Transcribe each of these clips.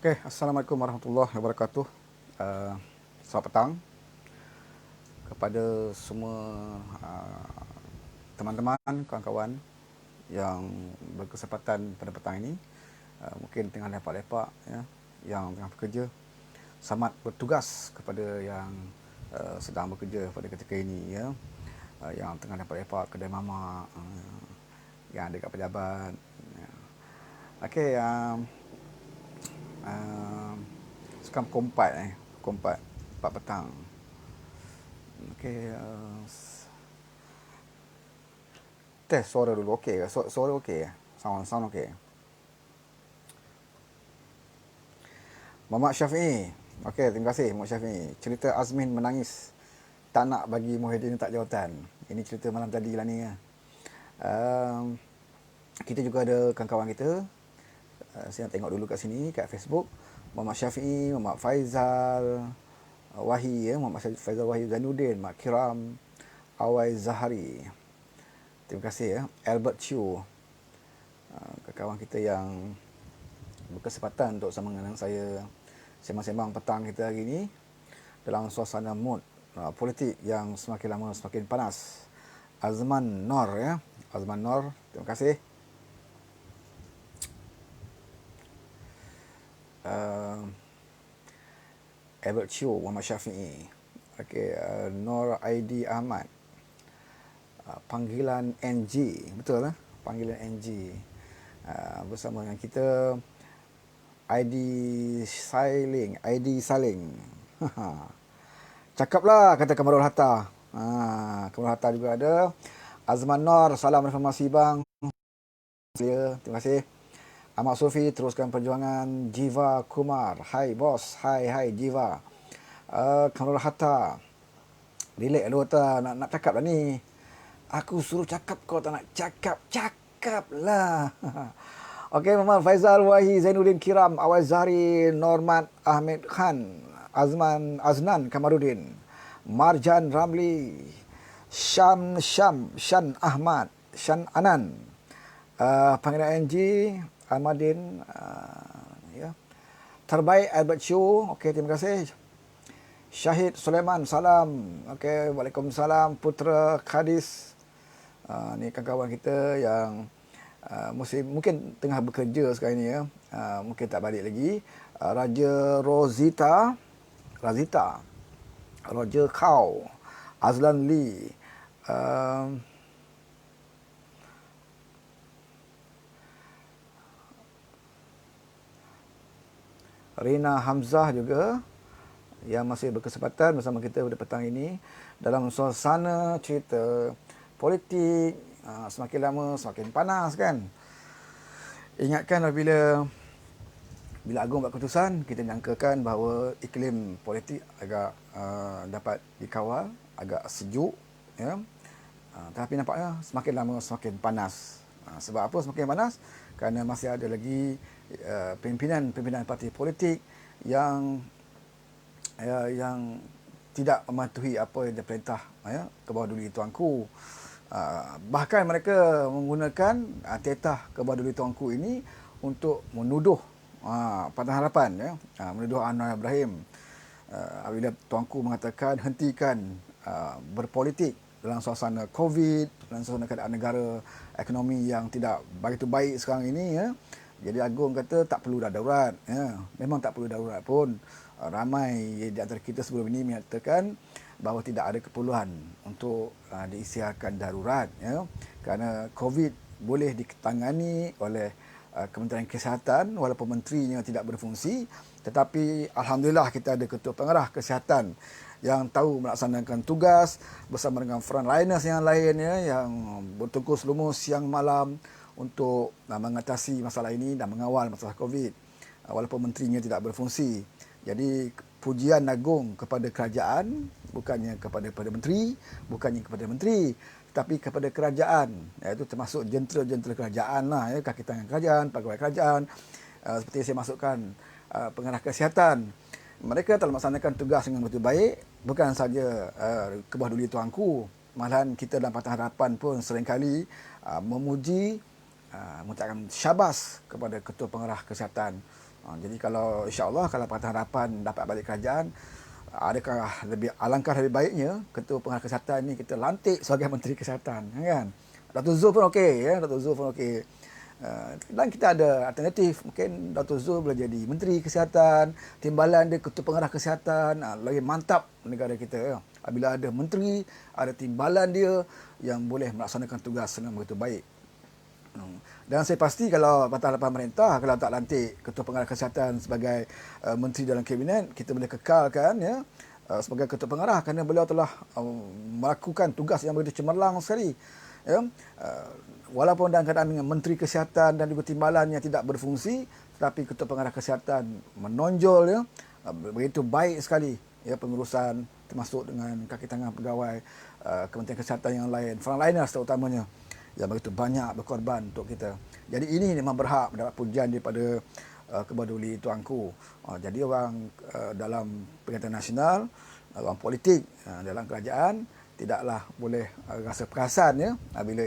Okey, Assalamualaikum warahmatullahi wabarakatuh. Uh, Selamat petang kepada semua uh, teman-teman, kawan-kawan yang berkesempatan pada petang ini. Mungkin tengah lepak-lepak, ya, yang tengah bekerja. Selamat bertugas kepada yang sedang bekerja pada ketika ini, ya. Yang tengah lepak-lepak kedai mamak, yang ada kat pejabat. Ya. Okey, sekarang pukul 4 petang. Okey, test suara dulu. Okey ke? Suara okey ke? Sound okey. Muhammad Syafi'i. Okey, terima kasih Muhammad Syafi'i. Cerita Azmin menangis tak nak bagi Muhyiddin tak jawatan. Ini cerita malam tadi lah ni, ya. Um, kita juga ada kawan-kawan kita. Saya tengok dulu kat sini, kat Facebook. Muhammad Syafi'i, Muhammad Faizal Wahi, ya. Muhammad Faizal Wahi Zainuddin, Mak Kiram, Awai Zahari. Terima kasih, ya. Albert Chu, kawan kita yang berkesempatan untuk sama dengan saya sembang-sembang petang kita hari ini dalam suasana mood politik yang semakin lama semakin panas. Azman Nor, ya. Azman Nor, terima kasih. Albert Chu, Muhammad Syafi'i. Okey, Nor ID Ahmad. Panggilan NG, betul lah, panggilan NG. Bersama dengan kita ID Saling. Cakaplah, kata Kamarul Hatta. Kamarul Hatta juga ada. Azman Nor, salam reformasi bang. Terima kasih. Ahmad Sufi, teruskan perjuangan. Jiva Kumar, hai bos. Hai Jiva. Kamarul Hatta, relax dulu tak nak cakap lah ni. Aku suruh cakap, kau tak nak cakap. Cakap lah. Okey, Muhammad Faizal Wahi Zainuddin Kiram, Awai Zahri, Normat Ahmed Khan, Aznan Kamarudin, Marjan Ramli, Shan Ahmad, Shan Anan, panggilan NG, Ahmadin, ya. Terbaik Albert Chu, okey, terima kasih. Syahid Sulaiman, salam. Okey, Waalaikumsalam. Putra Khadis, ni kawan-kawan kita yang mungkin tengah bekerja sekarang ni, ya. Mungkin tak balik lagi. Raja Razita, Roger Kau, Azlan Lee, Rina Hamzah juga yang masih berkesempatan bersama kita pada petang ini dalam suasana cerita politik. Semakin lama semakin panas, kan. Ingatkan bila Agung buat keputusan, kita menyangkakan bahawa iklim politik agak dapat dikawal, agak sejuk, ya. Tapi nampaknya semakin lama semakin panas. Sebab apa semakin panas? Kerana masih ada lagi pimpinan parti politik yang tidak mematuhi apa yang diperintah, ya, ke bawah duli tuanku. Bahkan mereka menggunakan tetah ke bawah duli tuanku ini untuk menuduh Pakatan Harapan, ya, menuduh Anwar Ibrahim apabila tuanku mengatakan hentikan berpolitik dalam suasana COVID, dalam suasana keadaan negara ekonomi yang tidak begitu baik sekarang ini, ya. Jadi Agung kata tak perlu dah darurat, ya. Memang tak perlu darurat pun. Ramai di antara kita sebelum ini menyatakan bahawa tidak ada keperluan untuk diisytiharkan darurat, ya. Kerana COVID boleh ditangani oleh Kementerian Kesihatan walaupun menterinya tidak berfungsi, tetapi alhamdulillah kita ada ketua pengarah kesihatan yang tahu melaksanakan tugas bersama dengan frontliners yang lainnya yang bertungkus lumus siang malam untuk mengatasi masalah ini dan mengawal masalah COVID walaupun menterinya tidak berfungsi. Jadi pujian agung kepada kerajaan, bukannya kepada menteri, tetapi kepada kerajaan, iaitu termasuk jentera-jentera kerajaan lah, ya, kaki tangan kerajaan, pegawai kerajaan, seperti saya masukkan pengarah kesihatan. Mereka telah melaksanakan tugas dengan betul baik, bukan saja ke bawah duli tuanku, malahan kita dalam Pakatan Harapan pun seringkali memuji, mengucapkan syabas kepada ketua pengarah kesihatan Jadi kalau insya-Allah kalau Pakatan Harapan dapat balik kerajaan, adakah alangkah lebih baiknya Ketua Pengarah Kesihatan ni kita lantik sebagai Menteri Kesihatan, kan? Datuk Zul pun okey, ya, Datuk Zul pun okey. Dan kita ada alternatif, mungkin Datuk Zul boleh jadi Menteri Kesihatan, timbalan dia Ketua Pengarah Kesihatan, lagi mantap negara kita. Ya. Apabila ada menteri, ada timbalan dia yang boleh melaksanakan tugas dengan begitu baik. Dan saya pasti kalau Pakatan Harapan Pemerintah kalau tak lantik Ketua Pengarah Kesihatan sebagai menteri dalam kabinet, kita boleh kekalkan ya sebagai Ketua Pengarah kerana beliau telah melakukan tugas yang begitu cemerlang sekali. Ya, walaupun dalam keadaan dengan Menteri Kesihatan dan juga timbalan yang tidak berfungsi, tetapi Ketua Pengarah Kesihatan menonjol ya, begitu baik sekali ya pengurusan termasuk dengan kaki tangan pegawai Kementerian Kesihatan yang lain, frontliners terutamanya yang begitu banyak berkorban untuk kita. Jadi ini memang berhak mendapat pujian daripada Kebaduli Tuanku. Jadi orang dalam Perkhidmatan Nasional, orang politik dalam kerajaan tidaklah boleh rasa perasan ya bila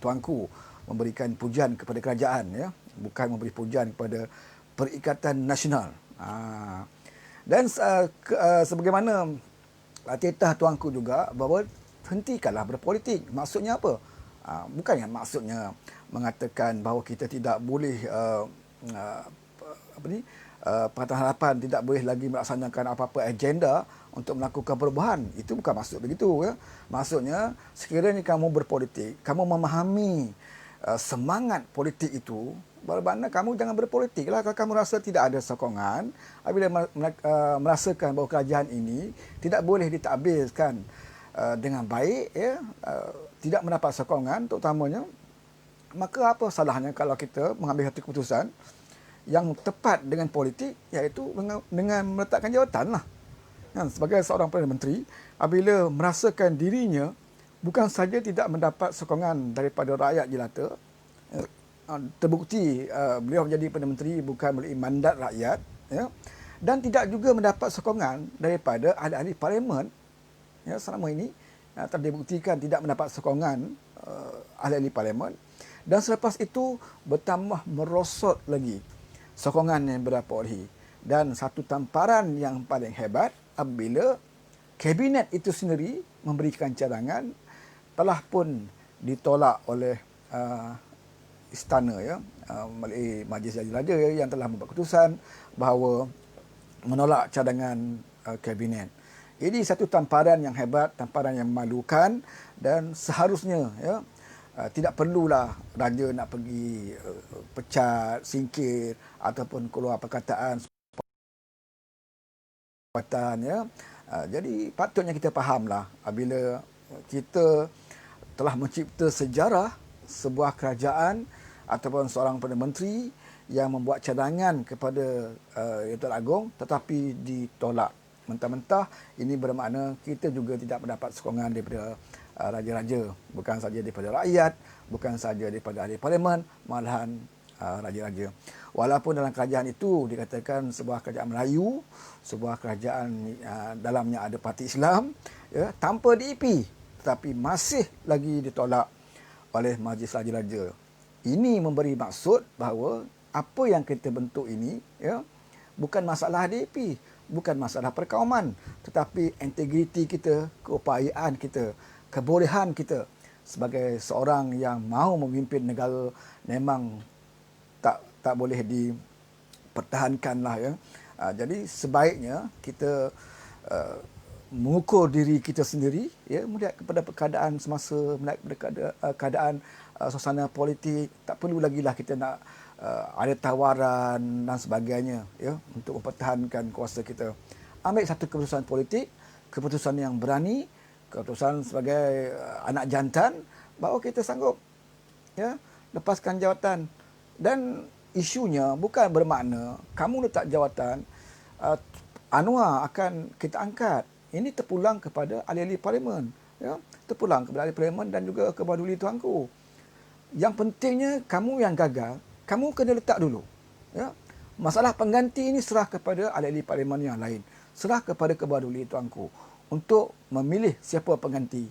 tuanku memberikan pujian kepada kerajaan ya, bukan memberi pujian kepada Perikatan Nasional. Dan sebagaimana titah tuanku juga bahawa hentikanlah berpolitik. Maksudnya apa? Bukannya maksudnya mengatakan bahawa kita tidak boleh Pakatan Harapan tidak boleh lagi melaksanakan apa-apa agenda untuk melakukan perubahan. Itu bukan maksud begitu ya. Maksudnya sekiranya kamu berpolitik, kamu memahami semangat politik itu, bermakna kamu jangan berpolitiklah kalau kamu rasa tidak ada sokongan. Apabila merasakan bahawa kerajaan ini tidak boleh ditadbirkan dengan baik ya, tidak mendapat sokongan terutamanya, maka apa salahnya kalau kita mengambil satu keputusan yang tepat dengan politik, iaitu dengan meletakkan jawatan lah. Kan, sebagai seorang Perdana Menteri, apabila merasakan dirinya bukan saja tidak mendapat sokongan daripada rakyat jelata, terbukti beliau menjadi Perdana Menteri bukan melalui mandat rakyat, ya, dan tidak juga mendapat sokongan daripada ahli-ahli parlimen, ya, selama ini telah dibuktikan tidak mendapat sokongan ahli-ahli parlimen, dan selepas itu bertambah merosot lagi sokongan yang berapa. Dan satu tamparan yang paling hebat apabila kabinet itu sendiri memberikan cadangan telah pun ditolak oleh istana ya, melalui Majlis Raja-Raja yang telah membuat keputusan bahawa menolak cadangan kabinet. Ini satu tamparan yang hebat, tamparan yang memalukan, dan seharusnya ya tidak perlulah raja nak pergi pecat, singkir ataupun keluar perkataan ya. Jadi patutnya kita fahamlah apabila kita telah mencipta sejarah sebuah kerajaan ataupun seorang Perdana Menteri yang membuat cadangan kepada Yang Tuan Agong tetapi ditolak mentah-mentah. Ini bermakna kita juga tidak mendapat sokongan daripada raja-raja, bukan saja daripada rakyat, bukan saja daripada ahli parlimen, malahan raja-raja. Walaupun dalam kerajaan itu dikatakan sebuah kerajaan Melayu, sebuah kerajaan dalamnya ada parti Islam ya, tanpa DAP, tetapi masih lagi ditolak oleh Majlis Raja-Raja. Ini memberi maksud bahawa apa yang kita bentuk ini ya, bukan masalah DAP, bukan masalah perkauman, tetapi integriti kita, keupayaan kita, kebolehan kita sebagai seorang yang mahu memimpin negara memang tak boleh dipertahankanlah ya. Jadi sebaiknya kita mengukur diri kita sendiri ya, melihat kepada keadaan semasa, melihat kepada keadaan suasana politik. Tak perlu lagi lah kita nak ada tawaran dan sebagainya ya untuk mempertahankan kuasa kita. Ambil satu keputusan politik, keputusan yang berani, keputusan sebagai anak jantan bahawa kita sanggup ya lepaskan jawatan. Dan isunya bukan bermakna kamu letak jawatan Anwar akan kita angkat. Ini terpulang kepada ahli-ahli parlimen ya, terpulang kepada ahli parlimen dan juga Kebaduli Tuanku. Yang pentingnya kamu yang gagal, kamu kena letak dulu ya. Masalah pengganti ini serah kepada ahli-ahli parlimen yang lain, serah kepada Kebaduli Tuanku untuk memilih siapa pengganti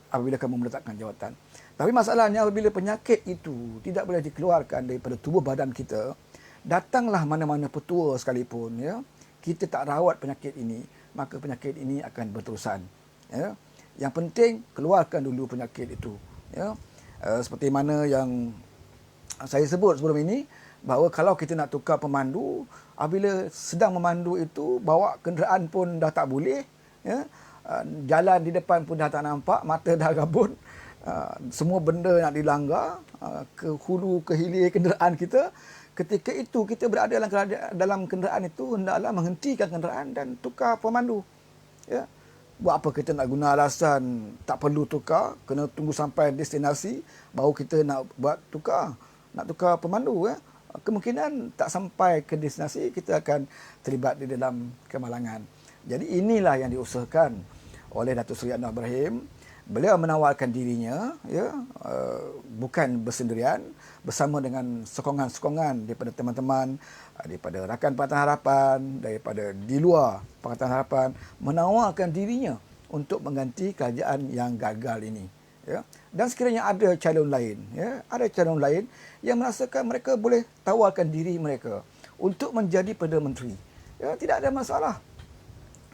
apabila kamu meletakkan jawatan. Tapi masalahnya apabila penyakit itu tidak boleh dikeluarkan daripada tubuh badan kita datanglah mana-mana petua sekalipun, ya, kita tak rawat penyakit ini, maka penyakit ini akan berterusan. Ya. Yang penting keluarkan dulu penyakit itu. Ya. Seperti mana yang saya sebut sebelum ini, bahawa kalau kita nak tukar pemandu, apabila sedang memandu itu, bawa kenderaan pun dah tak boleh, ya. Jalan di depan pun dah tak nampak, mata dah rabun, semua benda nak dilanggar, ke hulu ke hilir kenderaan kita. Ketika itu kita berada dalam kenderaan itu, hendaklah menghentikan kenderaan dan tukar pemandu. Ya. Buat apa kita nak guna alasan tak perlu tukar, kena tunggu sampai destinasi baru kita nak buat tukar, nak tukar pemandu, ya. Kemungkinan tak sampai ke destinasi kita akan terlibat di dalam kemalangan. Jadi inilah yang diusahakan oleh Datuk Seri Anwar Ibrahim. Beliau menawarkan dirinya, ya, bukan bersendirian, bersama dengan sokongan-sokongan daripada teman-teman, daripada rakan Pakatan Harapan, daripada di luar Pakatan Harapan, menawarkan dirinya untuk mengganti kerajaan yang gagal ini. Ya. Dan sekiranya ada calon lain, ya, ada calon lain yang merasakan mereka boleh tawarkan diri mereka untuk menjadi Perdana Menteri. Ya, tidak ada masalah.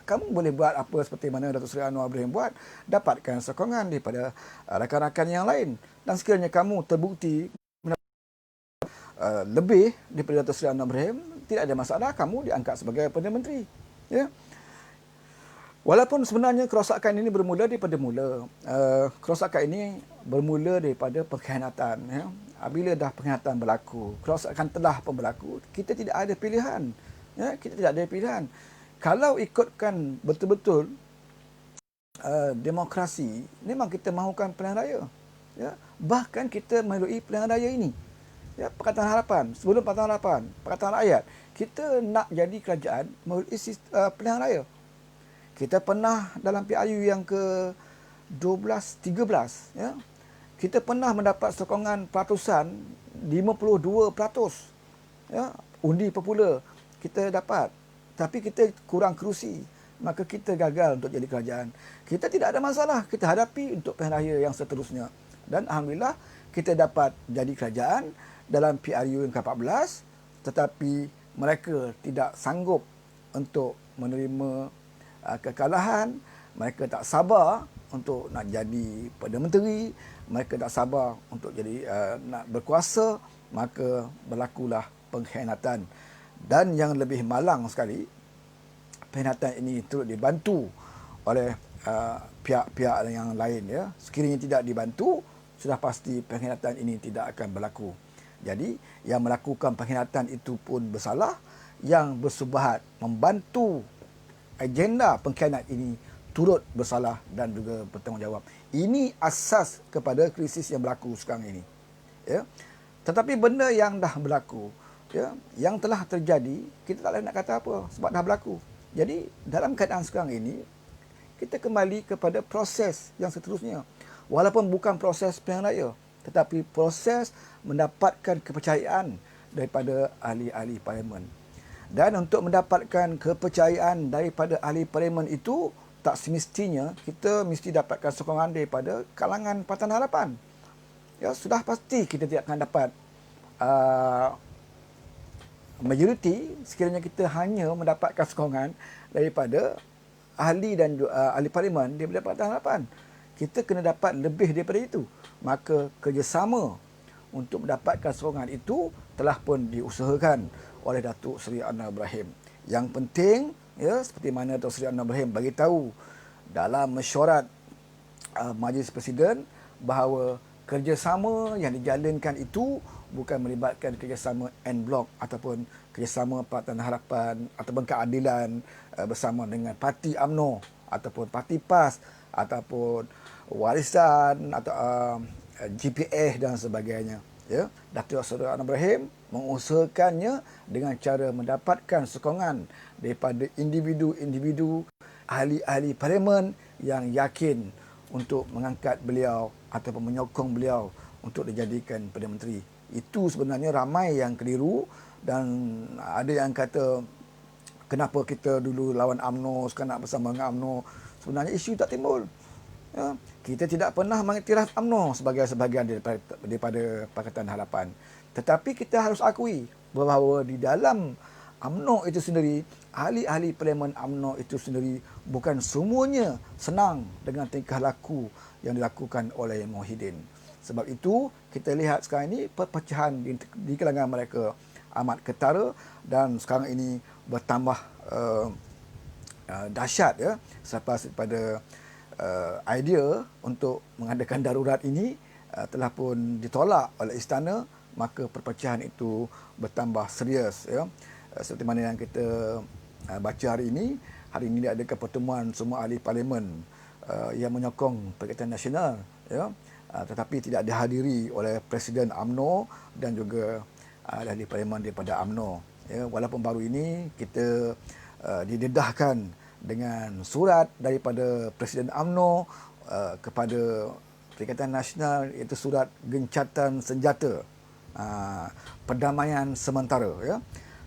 Kamu boleh buat apa seperti mana Datuk Seri Anwar Ibrahim buat, dapatkan sokongan daripada rakan-rakan yang lain. Dan sekiranya kamu terbukti lebih daripada Datuk Seri Anwar Ibrahim, tidak ada masalah, kamu diangkat sebagai Perdana Menteri. Ya. Walaupun sebenarnya kerosakan ini bermula daripada kerosakan ini bermula daripada pengkhianatan. Ya. Apabila dah pengkhianatan berlaku, kerosakan telah pun berlaku, kita tidak ada pilihan. Ya, kita tidak ada pilihan. Kalau ikutkan betul-betul demokrasi, memang kita mahukan pilihan raya. Ya. Bahkan kita melalui pilihan raya ini. Ya, Pakatan Harapan, sebelum Pakatan Harapan, Pakatan Rakyat, kita nak jadi kerajaan melalui pilihan raya. Kita pernah dalam PRU yang ke-12, 13, ya. Kita pernah mendapat sokongan peratusan 52%. Ya, undi popular kita dapat. Tapi kita kurang kerusi, maka kita gagal untuk jadi kerajaan. Kita tidak ada masalah, kita hadapi untuk pilihan raya yang seterusnya. Dan alhamdulillah kita dapat jadi kerajaan dalam PRU yang ke-14, tetapi mereka tidak sanggup untuk menerima kekalahan. Mereka tak sabar untuk nak jadi Perdana Menteri, mereka tak sabar untuk jadi nak berkuasa, maka berlakulah pengkhianatan. Dan yang lebih malang sekali, pengkhianatan ini turut dibantu oleh pihak-pihak yang lain. Ya. Sekiranya tidak dibantu, sudah pasti pengkhianatan ini tidak akan berlaku. Jadi, yang melakukan pengkhianatan itu pun bersalah, yang bersubahat membantu agenda pengkhianat ini turut bersalah dan juga bertanggungjawab. Ini asas kepada krisis yang berlaku sekarang ini. Ya. Tetapi benda yang dah berlaku, ya, yang telah terjadi, kita tak boleh nak kata apa sebab dah berlaku. Jadi dalam keadaan sekarang ini, kita kembali kepada proses yang seterusnya. Walaupun bukan proses pilihan raya, tetapi proses mendapatkan kepercayaan daripada ahli-ahli parlimen. Dan untuk mendapatkan kepercayaan daripada ahli parlimen itu, tak semestinya kita mesti dapatkan sokongan daripada kalangan Pakatan Harapan. Ya, sudah pasti kita tidak akan dapat majoriti sekiranya kita hanya mendapatkan sokongan daripada ahli dan ahli parlimen daripada Pakatan Harapan. Kita kena dapat lebih daripada itu. Maka kerjasama untuk mendapatkan sokongan itu telah pun diusahakan oleh Datuk Seri Anwar Ibrahim. Yang penting, ya, seperti mana Datuk Seri Anwar Ibrahim bagi tahu dalam mesyuarat Majlis Presiden, bahawa kerjasama yang dijalankan itu bukan melibatkan kerjasama en blok ataupun kerjasama Pakatan Harapan ataupun keadilan bersama dengan Parti UMNO ataupun Parti PAS ataupun Warisan atau GPH dan sebagainya. Ya, Datuk Seri Anwar Ibrahim mengusahakannya dengan cara mendapatkan sokongan daripada individu-individu ahli-ahli parlimen yang yakin untuk mengangkat beliau ataupun menyokong beliau untuk dijadikan Perdana Menteri. Itu sebenarnya ramai yang keliru dan ada yang kata kenapa kita dulu lawan UMNO, sekarang nak bersama dengan UMNO. Sebenarnya isu tak timbul. Ya, kita tidak pernah mengiktiraf UMNO sebagai sebahagian daripada Pakatan Harapan. Tetapi kita harus akui bahawa di dalam UMNO itu sendiri, ahli-ahli Parlimen UMNO itu sendiri bukan semuanya senang dengan tingkah laku yang dilakukan oleh Muhyiddin. Sebab itu kita lihat sekarang ini perpecahan di kalangan mereka amat ketara dan sekarang ini bertambah dahsyat ya selepas daripada idea untuk mengadakan darurat ini telah pun ditolak oleh istana, maka perpecahan itu bertambah serius ya. Seperti mana yang kita baca hari ini diadakan pertemuan semua ahli parlimen yang menyokong Perikatan Nasional ya, tetapi tidak dihadiri oleh Presiden UMNO dan juga ahli parlimen daripada UMNO ya. Walaupun baru ini kita didedahkan dengan surat daripada Presiden UMNO kepada Perikatan Nasional, iaitu surat gencatan senjata perdamaian sementara ya.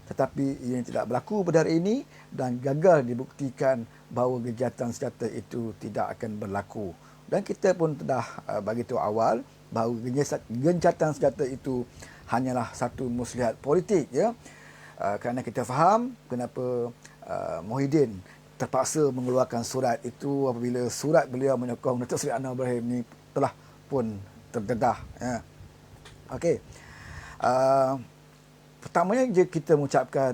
Tetapi ia tidak berlaku pada hari ini dan gagal dibuktikan bahawa gencatan senjata itu tidak akan berlaku. Dan kita pun telah bagi tahu awal bahawa gencatan senjata itu hanyalah satu muslihat politik ya. Kerana kita faham kenapa Muhyiddin terpaksa mengeluarkan surat itu apabila surat beliau menyokong Datuk Seri Anwar Ibrahim ni telah pun terdedah ya. Okey. Pertamanya kita mengucapkan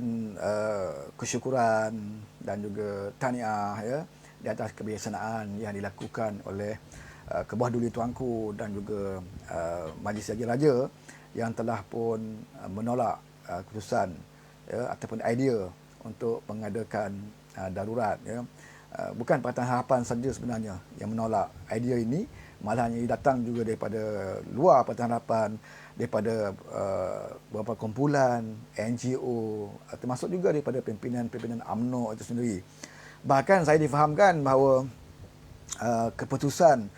kesyukuran dan juga tahniah ya di atas kebijaksanaan yang dilakukan oleh Kebawah Duli Tuanku dan juga Majlis Raja-Raja yang telah pun menolak keputusan ya, ataupun idea untuk mengadakan darurat ya. Bukan Pakatan Harapan saja sebenarnya yang menolak idea ini, malahnya ia datang juga daripada luar Pakatan Harapan, daripada beberapa kumpulan NGO, termasuk juga daripada pimpinan-pimpinan UMNO itu sendiri. Bahkan saya difahamkan bahawa keputusan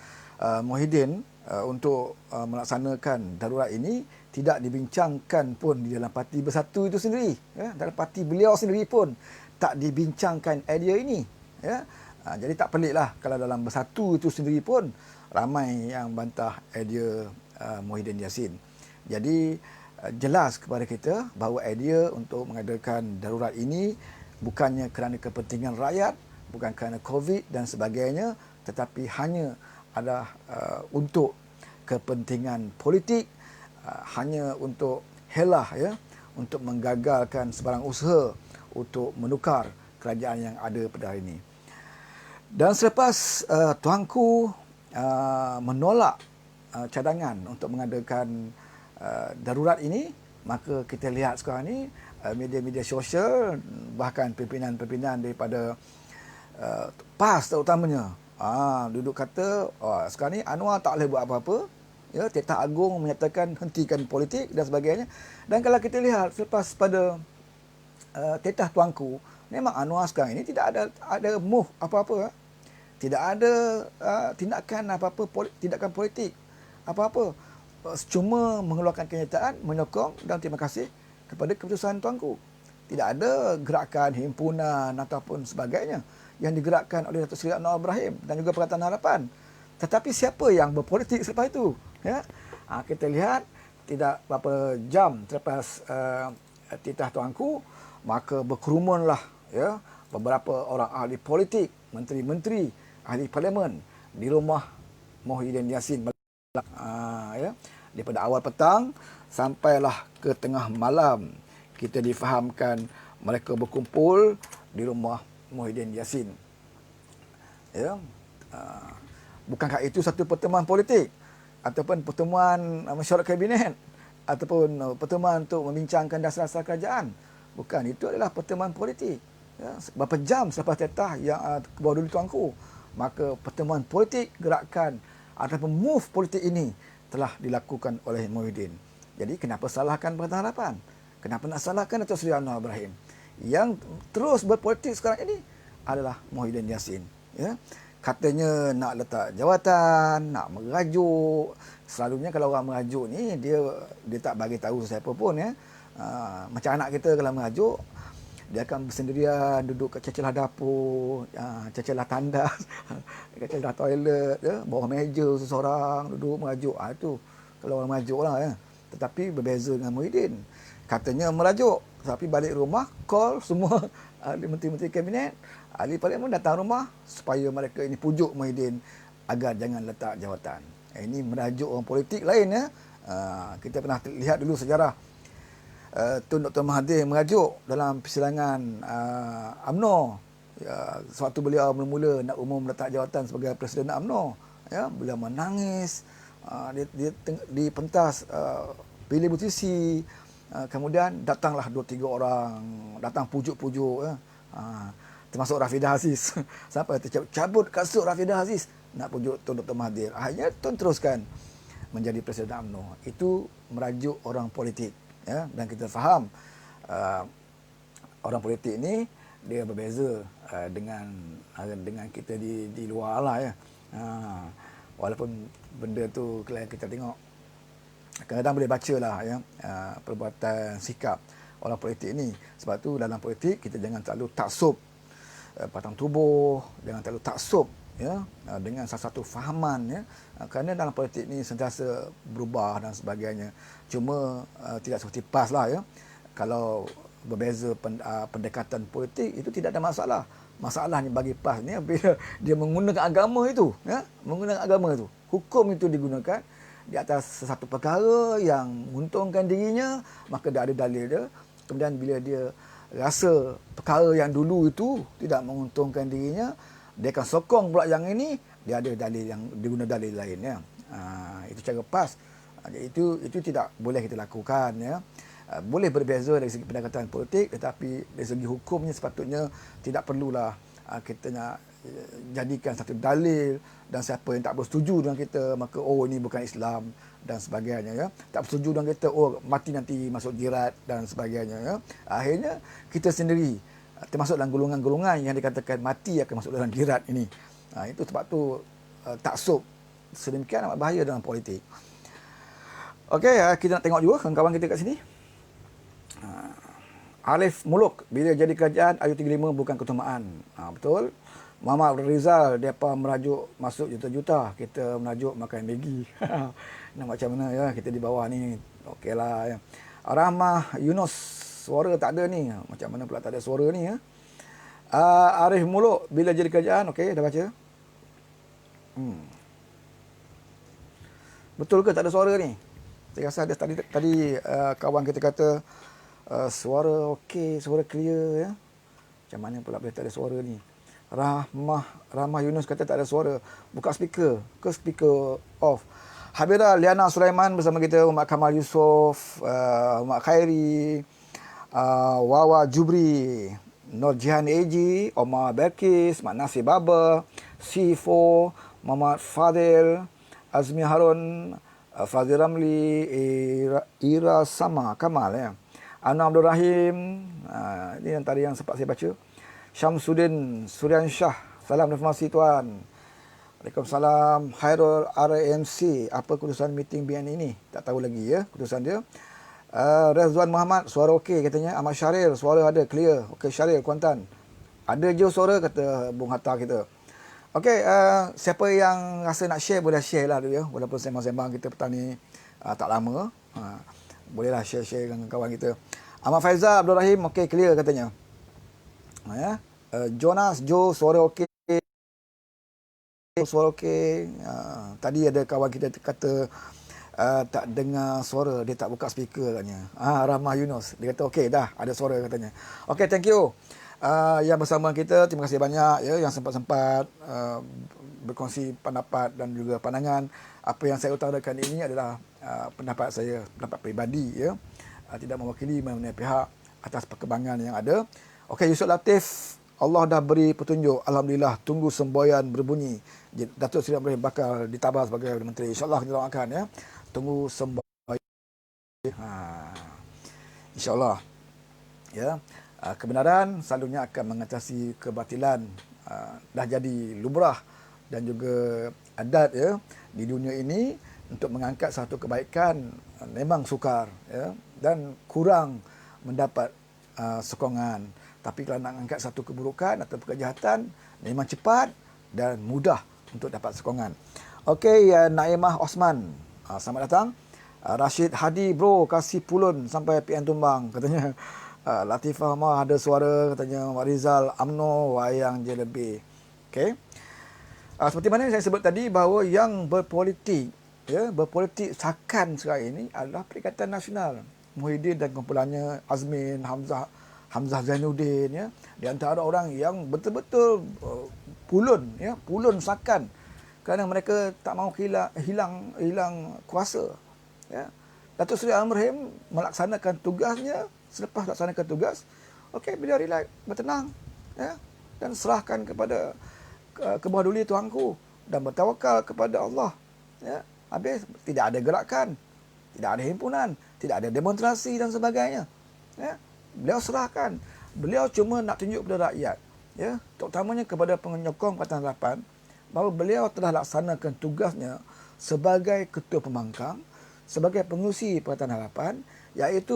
Muhyiddin untuk melaksanakan darurat ini tidak dibincangkan pun di dalam Parti Bersatu itu sendiri ya. Dalam parti beliau sendiri pun tak dibincangkan idea ini ya. Jadi tak peliklah kalau dalam Bersatu itu sendiri pun ramai yang bantah idea Muhyiddin Yassin. Jadi jelas kepada kita bahawa idea untuk mengadakan darurat ini bukannya kerana kepentingan rakyat, bukan kerana COVID dan sebagainya, tetapi hanya adalah untuk kepentingan politik, hanya untuk helah ya, untuk menggagalkan sebarang usaha untuk menukar kerajaan yang ada pada hari ini. Dan selepas tuanku menolak cadangan untuk mengadakan darurat ini, maka kita lihat sekarang ni media-media sosial, bahkan pimpinan-pimpinan daripada PAS terutamanya duduk kata sekarang ni Anwar tak boleh buat apa-apa ya, Tetah Agung menyatakan hentikan politik dan sebagainya. Dan kalau kita lihat selepas pada Tetah Tuanku, memang Anwar sekarang ini tidak ada move apa-apa, tidak ada tindakan apa-apa, tindakan politik apa-apa, cuma mengeluarkan kenyataan menyokong dan terima kasih kepada keputusan tuanku. Tidak ada gerakan himpunan ataupun sebagainya yang digerakkan oleh Datuk Seri Anwar Ibrahim dan juga Perikatan Harapan. Tetapi siapa yang berpolitik selepas itu ya? Kita lihat tidak berapa jam selepas titah tuanku, maka berkerumunlah ya beberapa orang ahli politik, menteri-menteri, ahli parlimen di rumah Muhyiddin Yassin ya. Daripada awal petang sampailah ke tengah malam, kita difahamkan mereka berkumpul di rumah Muhyiddin Yassin. Ya. Bukankah itu satu pertemuan politik ataupun pertemuan mesyuarat kabinet ataupun pertemuan untuk membincangkan dasar-dasar kerajaan? Bukan, itu adalah pertemuan politik. Ya. Berapa jam selepas tetah yang Kebawah Duli Tuanku, maka pertemuan politik, gerakan ataupun move politik ini telah dilakukan oleh Muhyiddin. Jadi kenapa salahkan Perikatan Harapan? Kenapa nak salahkan Datuk Seri Anwar Ibrahim? Yang terus berpolitik sekarang ini adalah Muhyiddin Yassin. Ya. Katanya nak letak jawatan, nak merajuk. Selalunya kalau orang merajuk ni dia tak bagi tahu siapa pun ya. Macam anak kita kalau merajuk, dia akan bersendirian duduk kat celah dapur, celah tandas, kat celah toilet, ya, bawah meja seseorang duduk merajuk. Itu kalau orang merajuk lah ya. Tetapi berbeza dengan Muhyiddin. katanya merajuk, tapi balik rumah call semua ahli menteri-menteri kabinet, ahli parlimen datang rumah supaya mereka ini pujuk Muhyiddin agar jangan letak jawatan. Ini merajuk orang politik lain ya. Kita pernah lihat dulu sejarah Tun Dr. Mahathir merajuk dalam persidangan UMNO. Sewaktu beliau mula-mula nak umum letak jawatan sebagai Presiden UMNO, ya, beliau menangis, di pentas pilih musisi. Kemudian datanglah 2-3 orang, datang pujuk-pujuk, ya. Termasuk Rafidah Aziz. Sampai tercabut kasut Rafidah Aziz nak pujuk Tun Dr. Mahathir. Akhirnya Tun teruskan menjadi Presiden UMNO. Itu merajuk orang politik, ya. Dan kita faham orang politik ni dia berbeza dengan kita di luar lah, ya. Walaupun benda tu kalau kita tengok kadang-kadang boleh baca lah, ya, perbuatan sikap orang politik ni. Sebab tu dalam politik kita jangan terlalu taksub batang tubuh, jangan terlalu taksub, ya, dengan satu fahaman, ya. Kerana dalam politik ni sentiasa berubah dan sebagainya. Cuma tidak seperti PAS lah, ya. Kalau berbeza pendekatan politik itu tidak ada masalah. Masalahnya bagi PAS ni bila dia menggunakan agama itu, ya, menggunakan agama itu, hukum itu digunakan di atas sesuatu perkara yang menguntungkan dirinya, maka dia ada dalil dia. Kemudian bila dia rasa perkara yang dulu itu tidak menguntungkan dirinya, dia akan sokong pula yang ini, dia ada dalil yang diguna dalil lain, ya. Itu cara PAS. Itu tidak boleh kita lakukan, ya. Boleh berbeza dari segi pendekatan politik, tetapi dari segi hukumnya sepatutnya tidak perlulah kita nak jadikan satu dalil, dan siapa yang tak bersetuju dengan kita maka ini bukan Islam dan sebagainya, ya. Tak bersetuju dengan kita mati nanti masuk jirat dan sebagainya, ya. Akhirnya kita sendiri termasuk dalam golongan-golongan yang dikatakan mati akan masuk dalam jirat ini. Itu sebab tu taksub sedemikian amat bahaya dalam politik. Okey, kita nak tengok juga kawan-kawan kita kat sini. Arif Muluk, bila jadi kerajaan Ayu 35 bukan ketumaan. Betul. Muhammad Rizal, depa merajuk masuk juta-juta, kita merajuk makan Maggi. Nak macam mana, ya, kita di bawah ni. Okeylah, ya. Rahmah Yunus, suara tak ada ni. Macam mana pula tak ada suara ni, ya. Arif Muluk, bila jadi kerajaan, okey, dah baca. Betul ke tak ada suara ni? Saya rasa ada tadi kawan kita kata suara okey, suara clear, ya. Macam mana pula boleh tak ada suara ni? Rahmah Yunus kata tak ada suara. Buka speaker ke speaker off. Habira Liana Sulaiman bersama kita, Muhammad Kamal Yusof, Muhammad Khairi, Wawa Jubri, Nur Jihan AG, Omar Berkis, Mak Nasir Baba, C4, Muhammad Fadil, Azmi Harun, Fazil Ramli, Ira Sama Kamal, ya. Anwar Abdul Rahim, ini yang tadi yang sempat saya baca. Syamsuddin Suryansyah, salam informasi tuan. Waalaikumsalam. Khairul RAMC, apa keputusan meeting BN ini? Tak tahu lagi, ya, keputusan dia. Rezwan Muhammad, suara okey katanya. Ahmad Syaril, suara ada, clear. Okey Syaril, Kuantan. Ada je suara, kata Bung Hatta kita. Okey, siapa yang rasa nak share, boleh share lah dulu, ya. Walaupun sembang-sembang kita petang ni tak lama. Bolehlah share-share dengan kawan kita. Ahmad Faizal Abdul Rahim, okey, clear katanya. Ya. Jonas Jo, suara okey. Suara okey. Tadi ada kawan kita kata tak dengar suara, dia tak buka speaker katanya. Rahmah Yunus, dia kata okey dah ada suara katanya. Okey, thank you. Yang bersama kita, terima kasih banyak, ya, yang sempat-sempat berkongsi pendapat dan juga pandangan. Apa yang saya utarakan ini adalah pendapat saya, pendapat peribadi, ya. Tidak mewakili mana-mana pihak atas perkembangan yang ada. Okey, Yusuf Latif, Allah dah beri petunjuk. Alhamdulillah, tunggu semboyan berbunyi. Datuk Seri Ibrahim bakal ditabah sebagai menteri. InsyaAllah kita doakan, ya. Tunggu semboyan. InsyaAllah, ya. Kebenaran selalunya akan mengatasi kebatilan. Dah jadi lumrah dan juga adat, ya, di dunia ini. Untuk mengangkat satu kebaikan memang sukar, ya, dan kurang mendapat sokongan. Tapi kalau nak angkat satu keburukan atau kejahatan, memang cepat dan mudah untuk dapat sokongan. Okey, Naimah Osman, selamat datang. Rashid Hadi bro kasih pulun sampai PN Tumbang katanya. Latifah mah ada suara katanya. Mak Rizal UMNO wayang je lebih. Okey. Seperti mana yang saya sebut tadi bahawa yang berpolitik, ya, berpolitik sakan sekarang ini adalah Perikatan Nasional. Muhyiddin dan kumpulannya, Azmin, Hamzah Zainuddin, ya, di antara orang yang betul-betul pulun, ya, pulun sakan kerana mereka tak mahu hilang kuasa, ya. Datuk Seri Anwar Ibrahim melaksanakan tugasnya. Selepas melaksanakan tugas, okey, beliau relax, bertenang, ya, dan serahkan kepada ke bawah duli Tuhanku dan bertawakal kepada Allah, ya. Habis, tidak ada gerakan, tidak ada himpunan, tidak ada demonstrasi dan sebagainya, ya. Beliau serahkan. Beliau cuma nak tunjuk kepada rakyat, ya, terutamanya kepada penyokong Pakatan Harapan, bahawa beliau telah laksanakan tugasnya sebagai ketua pembangkang, sebagai pengurusi Pakatan Harapan, iaitu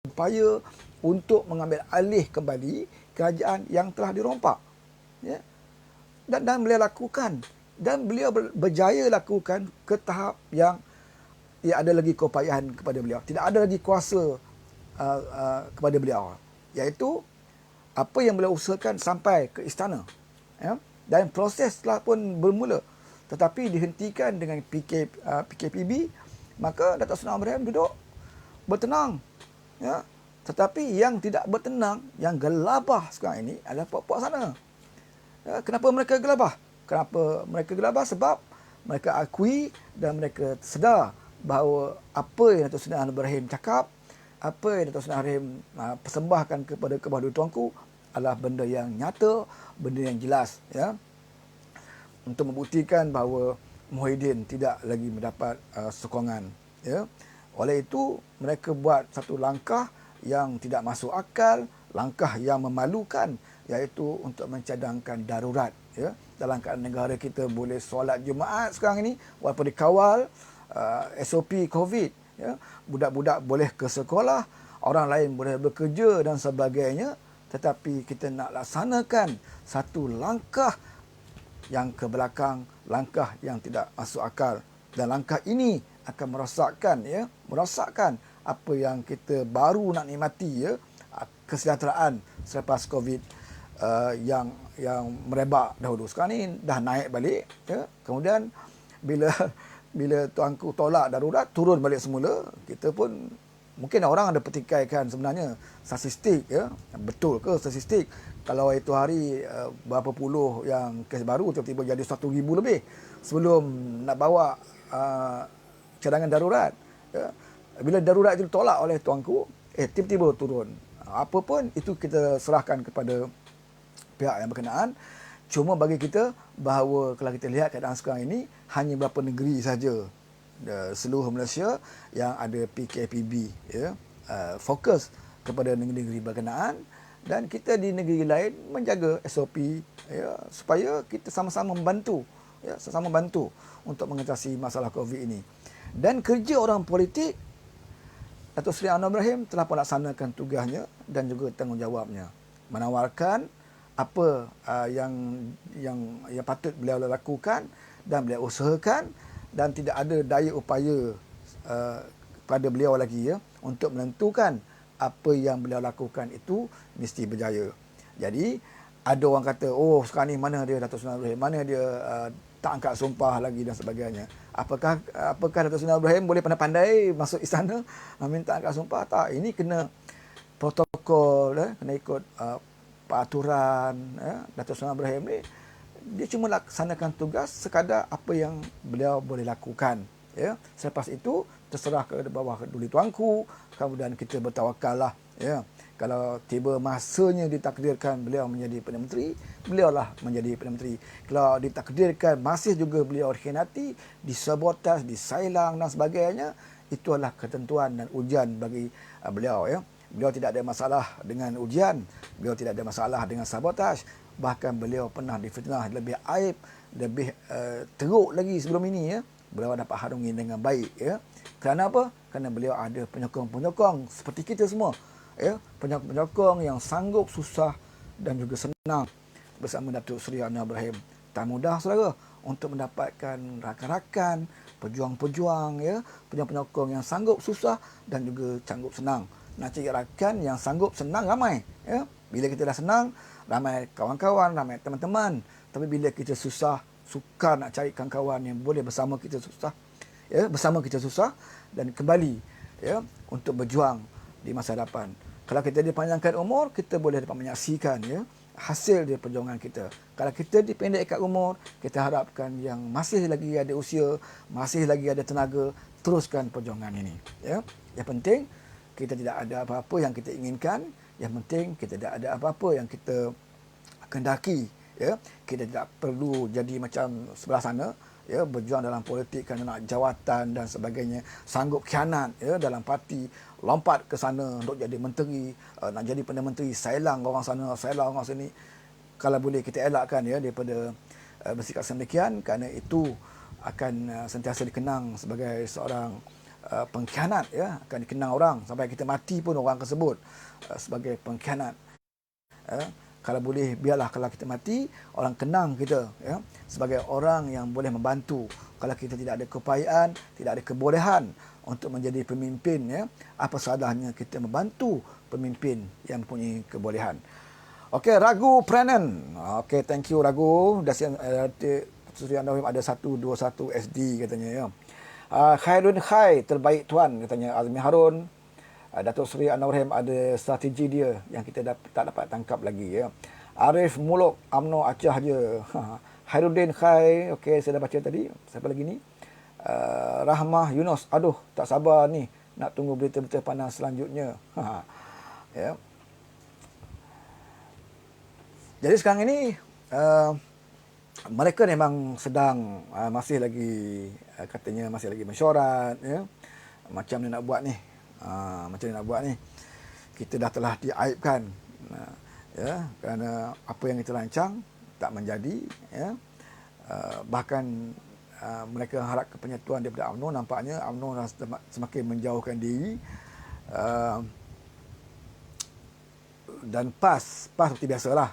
upaya untuk mengambil alih kembali kerajaan yang telah dirompak, ya. Dan beliau lakukan, dan beliau berjaya lakukan ke tahap yang ada lagi keupayaan kepada beliau, tidak ada lagi kuasa kepada beliau, iaitu apa yang beliau usahakan sampai ke istana, ya. Dan proses telah pun bermula, tetapi dihentikan dengan PKPB. Maka Datuk Seri Anwar Ibrahim duduk bertenang, ya. Tetapi yang tidak bertenang, yang gelabah sekarang ini adalah puak-puak sana. Ya, kenapa mereka gelabah? Kenapa mereka gelabah? Sebab mereka akui dan mereka sedar bahawa apa yang Datuk Seri Anwar Ibrahim cakap, apa yang Datuk Seri Anwar Ibrahim persembahkan kepada Kebawah Duli Tuanku adalah benda yang nyata, benda yang jelas, ya, untuk membuktikan bahawa Muhyiddin tidak lagi mendapat sokongan, ya. Oleh itu mereka buat satu langkah yang tidak masuk akal, langkah yang memalukan, iaitu untuk mencadangkan darurat, ya. Dalam keadaan negara kita boleh solat Jumaat sekarang ini walaupun dikawal SOP COVID, ya. Budak-budak boleh ke sekolah, orang lain boleh bekerja dan sebagainya, tetapi kita nak laksanakan satu langkah yang ke belakang, langkah yang tidak masuk akal, dan langkah ini akan merosakkan apa yang kita baru nak nikmati, ya, kesejahteraan selepas COVID yang merebak dahulu. Sekarang ni dah naik balik, ya. Kemudian bila tuanku tolak darurat, turun balik semula, kita pun mungkin orang ada pertikaikan sebenarnya statistik, ya. Betul ke statistik? Kalau itu hari berapa puluh yang kes baru tiba-tiba jadi 1,000 lebih sebelum nak bawa cadangan darurat, ya. Bila darurat itu ditolak oleh tuanku, tiba-tiba turun. Apa pun itu kita serahkan kepada pihak yang berkenaan. Cuma bagi kita bahawa kalau kita lihat keadaan sekarang ini, hanya beberapa negeri saja seluruh Malaysia yang ada PKPB, ya, fokus kepada negeri-negeri berkenaan, dan kita di negeri lain menjaga SOP, ya, supaya kita sama-sama membantu, ya, sama-sama bantu untuk mengatasi masalah COVID ini. Dan kerja orang politik, Datuk Seri Anwar Ibrahim telah melaksanakan tugasnya dan juga tanggungjawabnya, menawarkan apa yang patut beliau lakukan dan beliau usahakan, dan tidak ada daya upaya pada beliau lagi, ya, untuk menentukan apa yang beliau lakukan itu mesti berjaya. Jadi ada orang kata, oh sekarang ni mana dia Datuk Seri Anwar Ibrahim, mana dia tak angkat sumpah lagi dan sebagainya. Apakah Datuk Seri Anwar Ibrahim boleh pandai-pandai masuk istana minta angkat sumpah? Tak, ini kena protokol, kena ikut peraturan, ya. Datuk Seri Anwar Ibrahim ni dia cuma laksanakan tugas sekadar apa yang beliau boleh lakukan, ya. Selepas itu terserah ke bawah duli tuanku, kemudian kita bertawakal lah, ya. Kalau tiba masanya ditakdirkan beliau menjadi Perdana Menteri, beliaulah menjadi Perdana Menteri. Kalau ditakdirkan masih juga beliau dikhianati, disabotaj, disailang dan sebagainya, itu adalah ketentuan dan ujian bagi beliau, ya. Beliau tidak ada masalah dengan ujian, beliau tidak ada masalah dengan sabotaj. Bahkan beliau pernah difitnah lebih aib, lebih teruk lagi sebelum ini, ya. Beliau dapat harungi dengan baik, ya. Kerana apa? Kerana beliau ada penyokong-penyokong seperti kita semua, ya. Penyokong-penyokong yang sanggup, susah dan juga senang bersama Datuk Seri Anwar Ibrahim. Tak mudah, saudara, untuk mendapatkan rakan-rakan, pejuang-pejuang, ya, penyokong yang sanggup susah dan juga sanggup senang. Nak cari rakan yang sanggup senang ramai, ya. Bila kita dah senang, ramai kawan-kawan, ramai teman-teman. Tapi bila kita susah, sukar nak cari kawan-kawan yang boleh bersama kita susah, ya, bersama kita susah dan kembali, ya, untuk berjuang di masa hadapan. Kalau kita dipanjangkan umur, kita boleh dapat menyaksikan, ya, hasil dari perjuangan kita. Kalau kita dipendekkan umur, kita harapkan yang masih lagi ada usia, masih lagi ada tenaga, teruskan perjuangan ini, ya. Yang penting kita tidak ada apa-apa yang kita inginkan, yang penting kita tidak ada apa-apa yang kita kendaki, ya. Kita tidak perlu jadi macam sebelah sana, ya, berjuang dalam politik kerana nak jawatan dan sebagainya, sanggup khianat, ya, dalam parti, lompat ke sana untuk jadi menteri, nak jadi Perdana Menteri, sailang orang sana, sailang orang sini. Kalau boleh kita elakkan, ya, daripada bersikap sedemikian, kerana itu akan sentiasa dikenang sebagai seorang pengkhianat, ya, akan dikenang orang sampai kita mati pun orang tersebut sebagai pengkhianat. Kalau boleh biarlah kalau kita mati orang kenang kita, ya, sebagai orang yang boleh membantu. Kalau kita tidak ada keupayaan, tidak ada kebolehan untuk menjadi pemimpin, ya, apa salahnya kita membantu pemimpin yang mempunyai kebolehan. Okey, Ragu Prenan. Okey, thank you Ragu. Suri Anwar ada 121 SD katanya, ya. Khairun Khai, terbaik tuan katanya Azmi Harun. Datuk Seri Anwar Ibrahim ada strategi dia yang kita tak dapat tangkap lagi, ya. Arif Muluk, UMNO Acah je. Khairuddin Khai, okey, saya dah baca tadi. Siapa lagi ni? Rahmah Yunus, aduh tak sabar ni nak tunggu berita-berita panas selanjutnya. Ya. Jadi sekarang ini mereka memang sedang masih lagi katanya masih lagi mesyuarat, ya. Macam ni nak buat ni. Macam ni nak buat ni. Kita dah telah diaibkan, ya, kerana apa yang kita rancang tak menjadi, ya. Bahkan mereka harap ke penyatuan daripada UMNO, nampaknya UMNO dah semakin menjauhkan diri. Dan PAS seperti biasalah.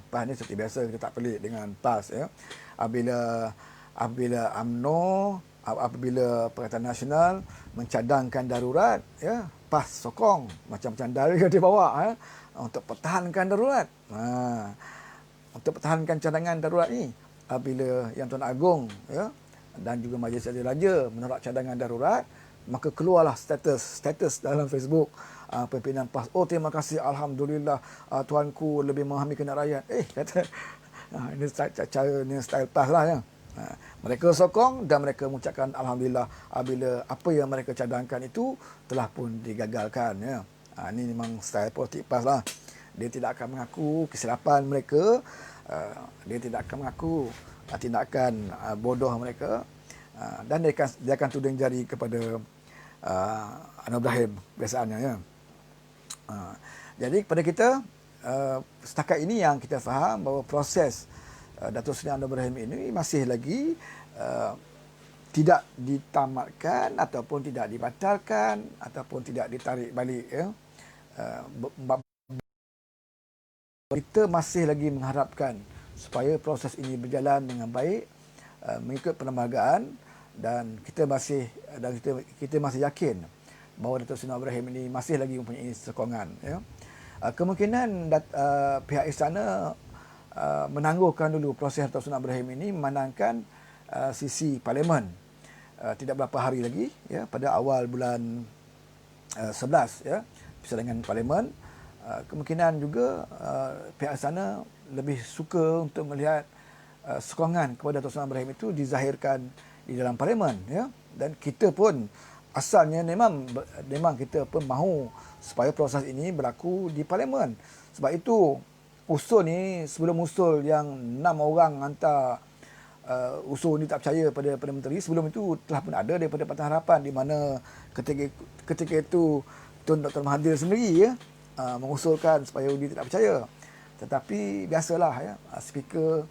PAS ni seperti biasa, kita tak pelik dengan PAS, ya. Apabila UMNO, apabila Perkhidmatan Nasional mencadangkan darurat, ya, PAS sokong macam-macam dalil dia bawa, ya, untuk pertahankan darurat. Untuk pertahankan cadangan darurat ni, apabila Yang Tuan Agong, ya, dan juga Majlis Raja menolak cadangan darurat, maka keluarlah status dalam Facebook pimpinan PAS. Oh, terima kasih, alhamdulillah, tuanku lebih memahami kehendak rakyat. Kata ini cara ni style PAS lah, ya. Mereka sokong dan mereka mengucapkan alhamdulillah apabila apa yang mereka cadangkan itu telah pun digagalkan, ya. Ini memang style politik PAS lah. Dia tidak akan mengaku kesilapan mereka, dia tidak akan mengaku tindakan bodoh mereka, dan dia akan tuding jari kepada Anwar Ibrahim biasaannya, ya. Jadi kepada kita setakat ini yang kita faham bahawa proses Datuk Seri Anwar Ibrahim ini masih lagi tidak ditamatkan ataupun tidak dibatalkan ataupun tidak ditarik balik, ya. Kita masih lagi mengharapkan supaya proses ini berjalan dengan baik, mengikut perlembagaan, dan kita masih yakin bahawa Datuk Seri Anwar Ibrahim ini masih lagi mempunyai sokongan, ya. Kemungkinan pihak istana menangguhkan dulu proses Datuk Seri Anwar Ibrahim ini memandangkan sisi parlimen. Tidak berapa hari lagi, ya, pada awal bulan 11, ya, persidangan parlimen. Kemungkinan juga pihak istana lebih suka untuk melihat sokongan kepada Datuk Seri Anwar Ibrahim itu dizahirkan di dalam parlimen, ya. Dan kita pun asalnya memang kita pun mahu supaya proses ini berlaku di parlimen. Sebab itu usul ni, sebelum usul yang 6 orang hantar usul ni tak percaya pada Perdana Menteri, sebelum itu telah pun ada daripada Pakatan Harapan, di mana ketika itu Tun Dr. Mahathir sendiri, ya, mengusulkan supaya UDI tidak percaya. Tetapi biasalah, ya, speaker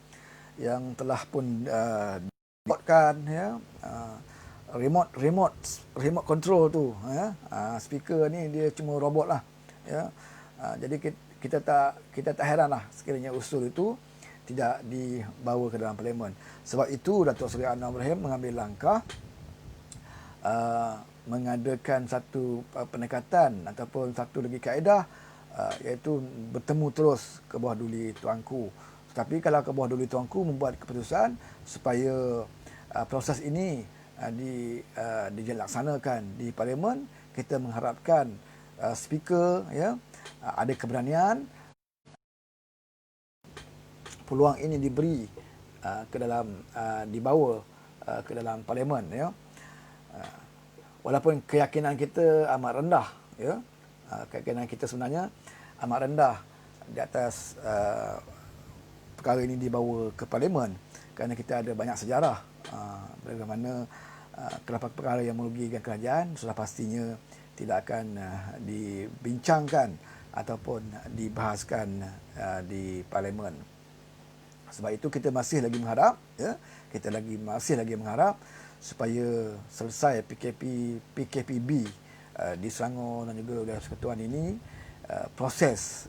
yang telah pun dibuatkan, ya, remote control tu, ya. Speaker ni dia cuma robot lah, ya. Jadi kita tak heranlah sekiranya usul itu tidak dibawa ke dalam parlimen. Sebab itu Datuk Seri Anwar Ibrahim mengambil langkah mengadakan satu pendekatan ataupun satu lagi kaedah, iaitu bertemu terus ke bawah duli tuanku. Tetapi kalau ke bawah duli tuanku membuat keputusan supaya proses ini dilaksanakan di Parlimen, kita mengharapkan speaker ya ada keberanian peluang ini diberi ke dalam dibawa ke dalam Parlimen ya. Walaupun keyakinan kita amat rendah ya, keyakinan kita sebenarnya amat rendah di atas perkara ini dibawa ke Parlimen, kerana kita ada banyak sejarah bagaimana kelapa perkara yang merugikan kerajaan sudah pastinya tidak akan dibincangkan ataupun dibahaskan di Parlimen. Sebab itu kita masih lagi mengharap ya, masih lagi mengharap supaya selesai PKPB di Selangor dan juga Wilayah Persekutuan ini, proses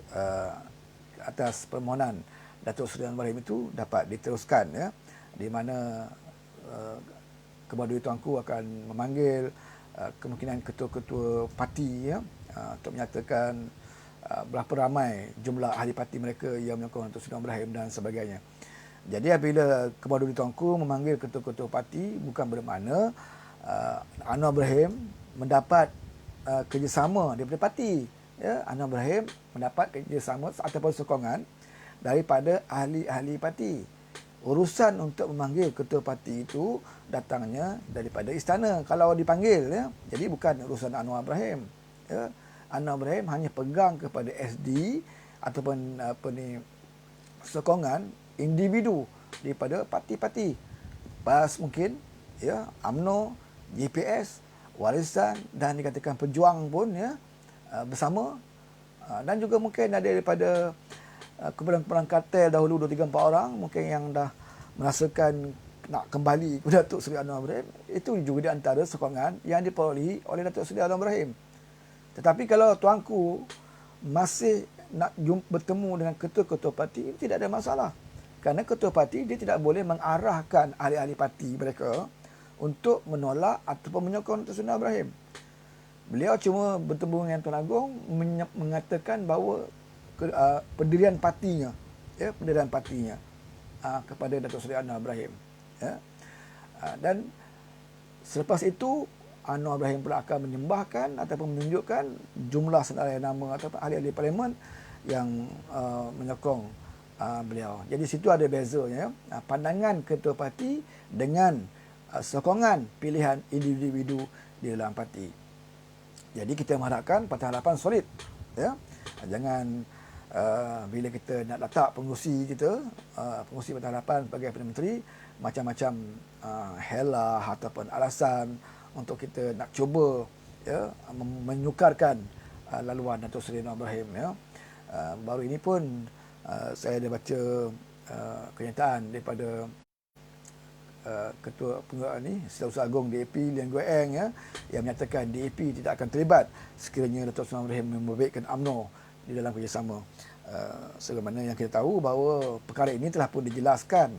atas permohonan Datuk Seri Anwar Ibrahim itu dapat diteruskan ya, di mana Kebawah Duli Tuanku akan memanggil kemungkinan ketua-ketua parti ya, untuk menyatakan berapa ramai jumlah ahli parti mereka yang menyokong Datuk Seri Anwar Ibrahim dan sebagainya. Jadi apabila Kebawah Duli Tuanku memanggil ketua-ketua parti, bukan bermakna Anwar Ibrahim mendapat kerjasama daripada parti. Ya, Anwar Ibrahim mendapat kerjasama ataupun sokongan daripada ahli-ahli parti. Urusan untuk memanggil ketua parti itu datangnya daripada istana kalau dipanggil ya. Jadi bukan urusan Anwar Ibrahim. Ya. Anwar Ibrahim hanya pegang kepada SD ataupun sokongan individu daripada parti-parti. PAS mungkin ya, UMNO, JPS, Warisan dan dikatakan Pejuang pun ya bersama, dan juga mungkin ada daripada kumpulan-kumpulan kartel dahulu 2, 3, 4 orang mungkin yang dah merasakan nak kembali kepada Datuk Seri Anwar Ibrahim. Itu juga di antara sokongan yang diperolehi oleh Datuk Seri Anwar Ibrahim. Tetapi kalau tuanku masih nak bertemu dengan ketua-ketua parti, tidak ada masalah. Kerana ketua parti dia tidak boleh mengarahkan ahli-ahli parti mereka untuk menolak ataupun menyokong Datuk Seri Anwar Ibrahim. Beliau cuma bertemu dengan Tuan Agong mengatakan bahawa pendirian partinya ya, kepada Datuk Seri Anwar Ibrahim ya. Dan selepas itu Anwar Ibrahim pula akan menyembahkan ataupun menunjukkan jumlah senarai nama ataupun ahli-ahli parlimen yang menyokong beliau. Jadi situ ada bezanya pandangan ketua parti dengan sokongan pilihan individu di dalam parti. Jadi kita mengharapkan Parti Harapan solid ya. Jangan bila kita nak letak pengurusi kita, pengurusi Parti Harapan sebagai Perdana Menteri, macam-macam helah ataupun alasan untuk kita nak cuba ya menyukarkan laluan Datuk Seri Anwar Ibrahim ya. Baru ini pun saya ada baca kenyataan daripada Ketua Pengurus ni, Setiausaha Agung DAP Lian Goh Eng ya, yang menyatakan DAP tidak akan terlibat sekiranya Datuk Seri Anwar Ibrahim membabitkan UMNO di dalam kerjasama. Sebagaimana yang kita tahu bahawa perkara ini telah pun dijelaskan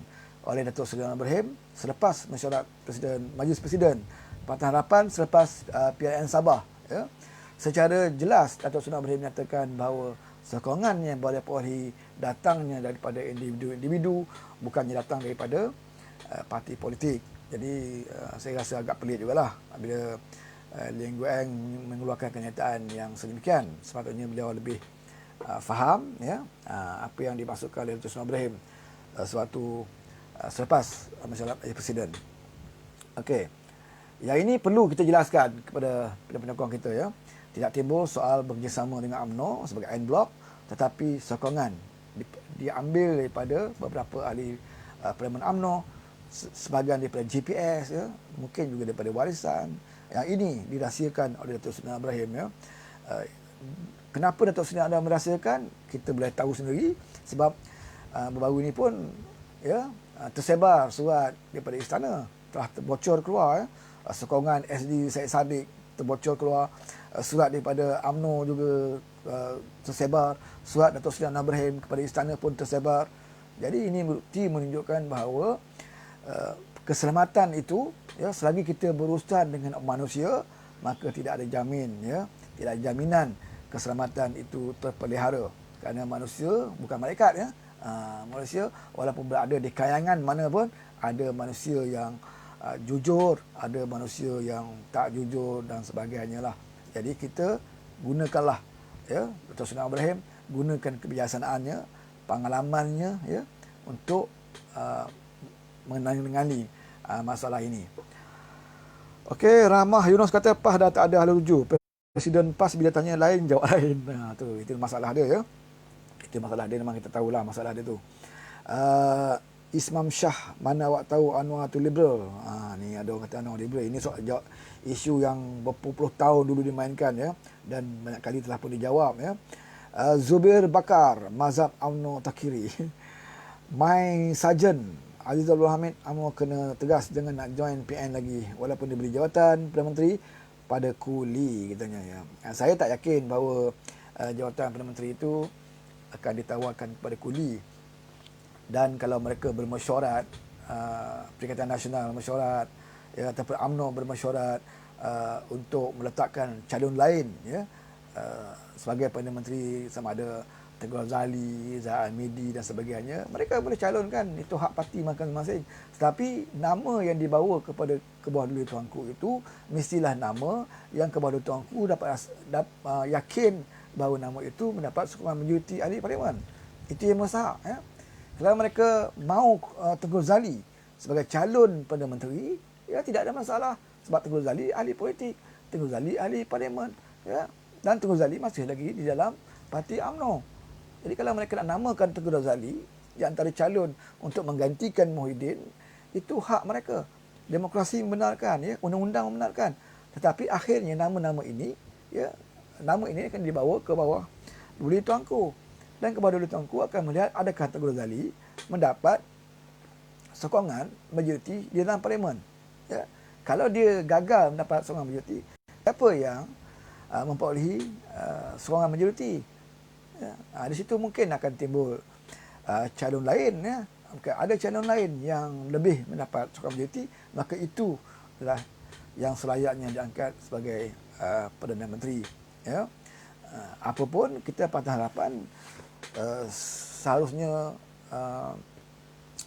oleh Datuk Seri Anwar Ibrahim selepas mesyuarat Presiden, Majlis Presiden Parti Harapan selepas PIN Sabah ya. Secara jelas Datuk Seri Anwar Ibrahim menyatakan bahawa sokongan yang boleh diperolehi datangnya daripada individu-individu, bukannya datang daripada parti politik. Jadi saya rasa agak pelik jugalah bila Lian Goh Eng mengeluarkan kenyataan yang sedemikian. Sepatutnya beliau lebih faham ya apa yang dimaksudkan oleh Datuk Seri Anwar Ibrahim sewaktu selepas mesyuarat Presiden. Okey. Yang ini perlu kita jelaskan kepada penyokong kita ya. Tidak timbul soal bekerjasama dengan UMNO sebagai en blok, tetapi sokongan diambil daripada beberapa ahli Parlimen UMNO, sebahagian daripada GPS ya, mungkin juga daripada Warisan. Yang ini dirahsiakan oleh Datuk Seri Anwar Ibrahim ya. Kenapa Datuk Seri Anwar merahsiakan? Kita boleh tahu sendiri sebab baru-baru ini pun ya tersebar surat daripada istana, telah terbocor keluar ya. Sokongan SD Syed Saddiq terbocor keluar, surat daripada UMNO juga tersebar, surat Datuk Seri Anwar Ibrahim kepada istana pun tersebar. Jadi ini bukti menunjukkan bahawa keselamatan itu, ya, selagi kita berurusan dengan manusia, maka tidak ada jamin, ya, tidak ada jaminan keselamatan itu terpelihara. Kerana manusia bukan malaikat, ya. Manusia walaupun berada di kayangan mana pun, ada manusia yang jujur, ada manusia yang tak jujur dan sebagainya lah. Jadi kita gunakanlah, ya, Dr. Sri Ibrahim gunakan kebijaksanaannya, pengalamannya, ya, untuk menangani masalah ini. Okey, Rahmah Yunus kata PAS dah tak ada ahli rujuk. Presiden PAS bila tanya lain jawab lain. Itu masalah dia, ya. Itu masalah dia, memang kita tahulah masalah dia tu. Ismam Shah, mana awak tahu Anwar tu liberal? Ni ada orang kata Anwar liberal. Ini soal isu yang berpuluh-puluh tahun dulu dimainkan, ya, dan banyak kali telah pun dijawab, ya. Zubir Bakar, mazhab UMNO Takfiri. My Sarjan Azizul Hamid, UMNO kena tegas jangan nak join PN lagi walaupun diberi jawatan Perdana Menteri pada kuli, katanya, ya. Saya tak yakin bahawa jawatan Perdana Menteri itu akan ditawarkan kepada kuli. Dan kalau mereka bermesyuarat, Perikatan Nasional mesyuarat, ya, ataupun UMNO bermesyuarat untuk meletakkan calon lain, ya, sebagai Perdana Menteri, sama ada Tengku Razali, Zahid Hamidi dan sebagainya, mereka boleh calonkan, itu hak parti masing-masing. Tetapi nama yang dibawa kepada Kebawah Duli Tuanku itu mestilah nama yang Kebawah Duli Tuanku dapat yakin bahawa nama itu mendapat sokongan majoriti ahli parlimen. Itu yang masak, ya. Kalau mereka mahu Tengku Razali sebagai calon Perdana Menteri, ya, tidak ada masalah, sebab Tengku Razali ahli politik, Tengku Razali ahli parlimen, ya, dan Tengku Razali masih lagi di dalam parti UMNO. Jadi kalau mereka nak namakan Tengku Razali di antara calon untuk menggantikan Muhyiddin, itu hak mereka. Demokrasi membenarkan, ya, undang-undang membenarkan. Tetapi akhirnya nama-nama ini, ya, nama ini akan dibawa ke bawah Duli Tuanku. Dan ke bawah Duli Tuanku akan melihat adakah Tengku Razali mendapat sokongan majoriti di dalam parlimen. Ya. Kalau dia gagal mendapat sokongan majoriti, siapa yang memperolehi sokongan majoriti? Ya. Di situ mungkin akan timbul calon lain, ya. Ada calon lain yang lebih mendapat sokongan majoriti, maka itu adalah yang selayaknya diangkat sebagai Perdana Menteri, ya. Apapun, kita Pakatan Harapan seharusnya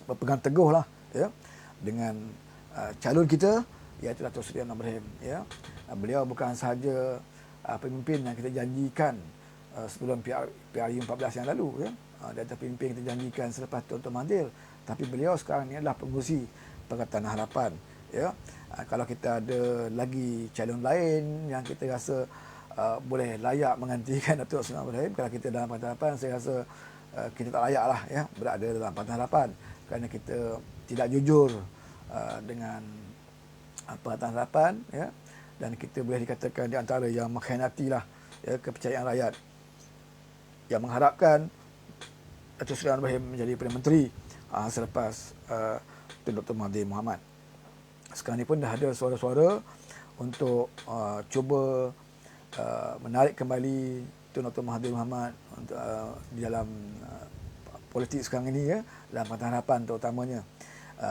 berpegang teguh lah, ya, dengan calon kita, iaitu Dato' Seri Ibrahim, ya. Beliau bukan sahaja pemimpin yang kita janjikan sebelum PRU 14 yang lalu, ya. Data pemimpin kita janjikan selepas Tuan Mahathir, tapi beliau sekarang ni adalah pengurusi Pakatan Harapan, ya. Kalau kita ada lagi calon lain yang kita rasa boleh layak menggantikan Dato' Seri Ibrahim, kalau kita dalam Pakatan Harapan, saya rasa kita tak layak lah, ya, berada dalam Pakatan Harapan, kerana kita tidak jujur dengan Pakatan Harapan, ya, dan kita boleh dikatakan di antara yang mengkhianati lah, ya, kepercayaan rakyat, yang mengharapkan Dato' Seri Ibrahim menjadi Perdana Menteri selepas Tun Dr. Mahathir Mohamad. Sekarang ni pun dah ada suara-suara untuk cuba menarik kembali Tun Dr. Mahathir Mohamad untuk, di dalam politik sekarang ini, ya, dalam Pakatan Harapan terutamanya.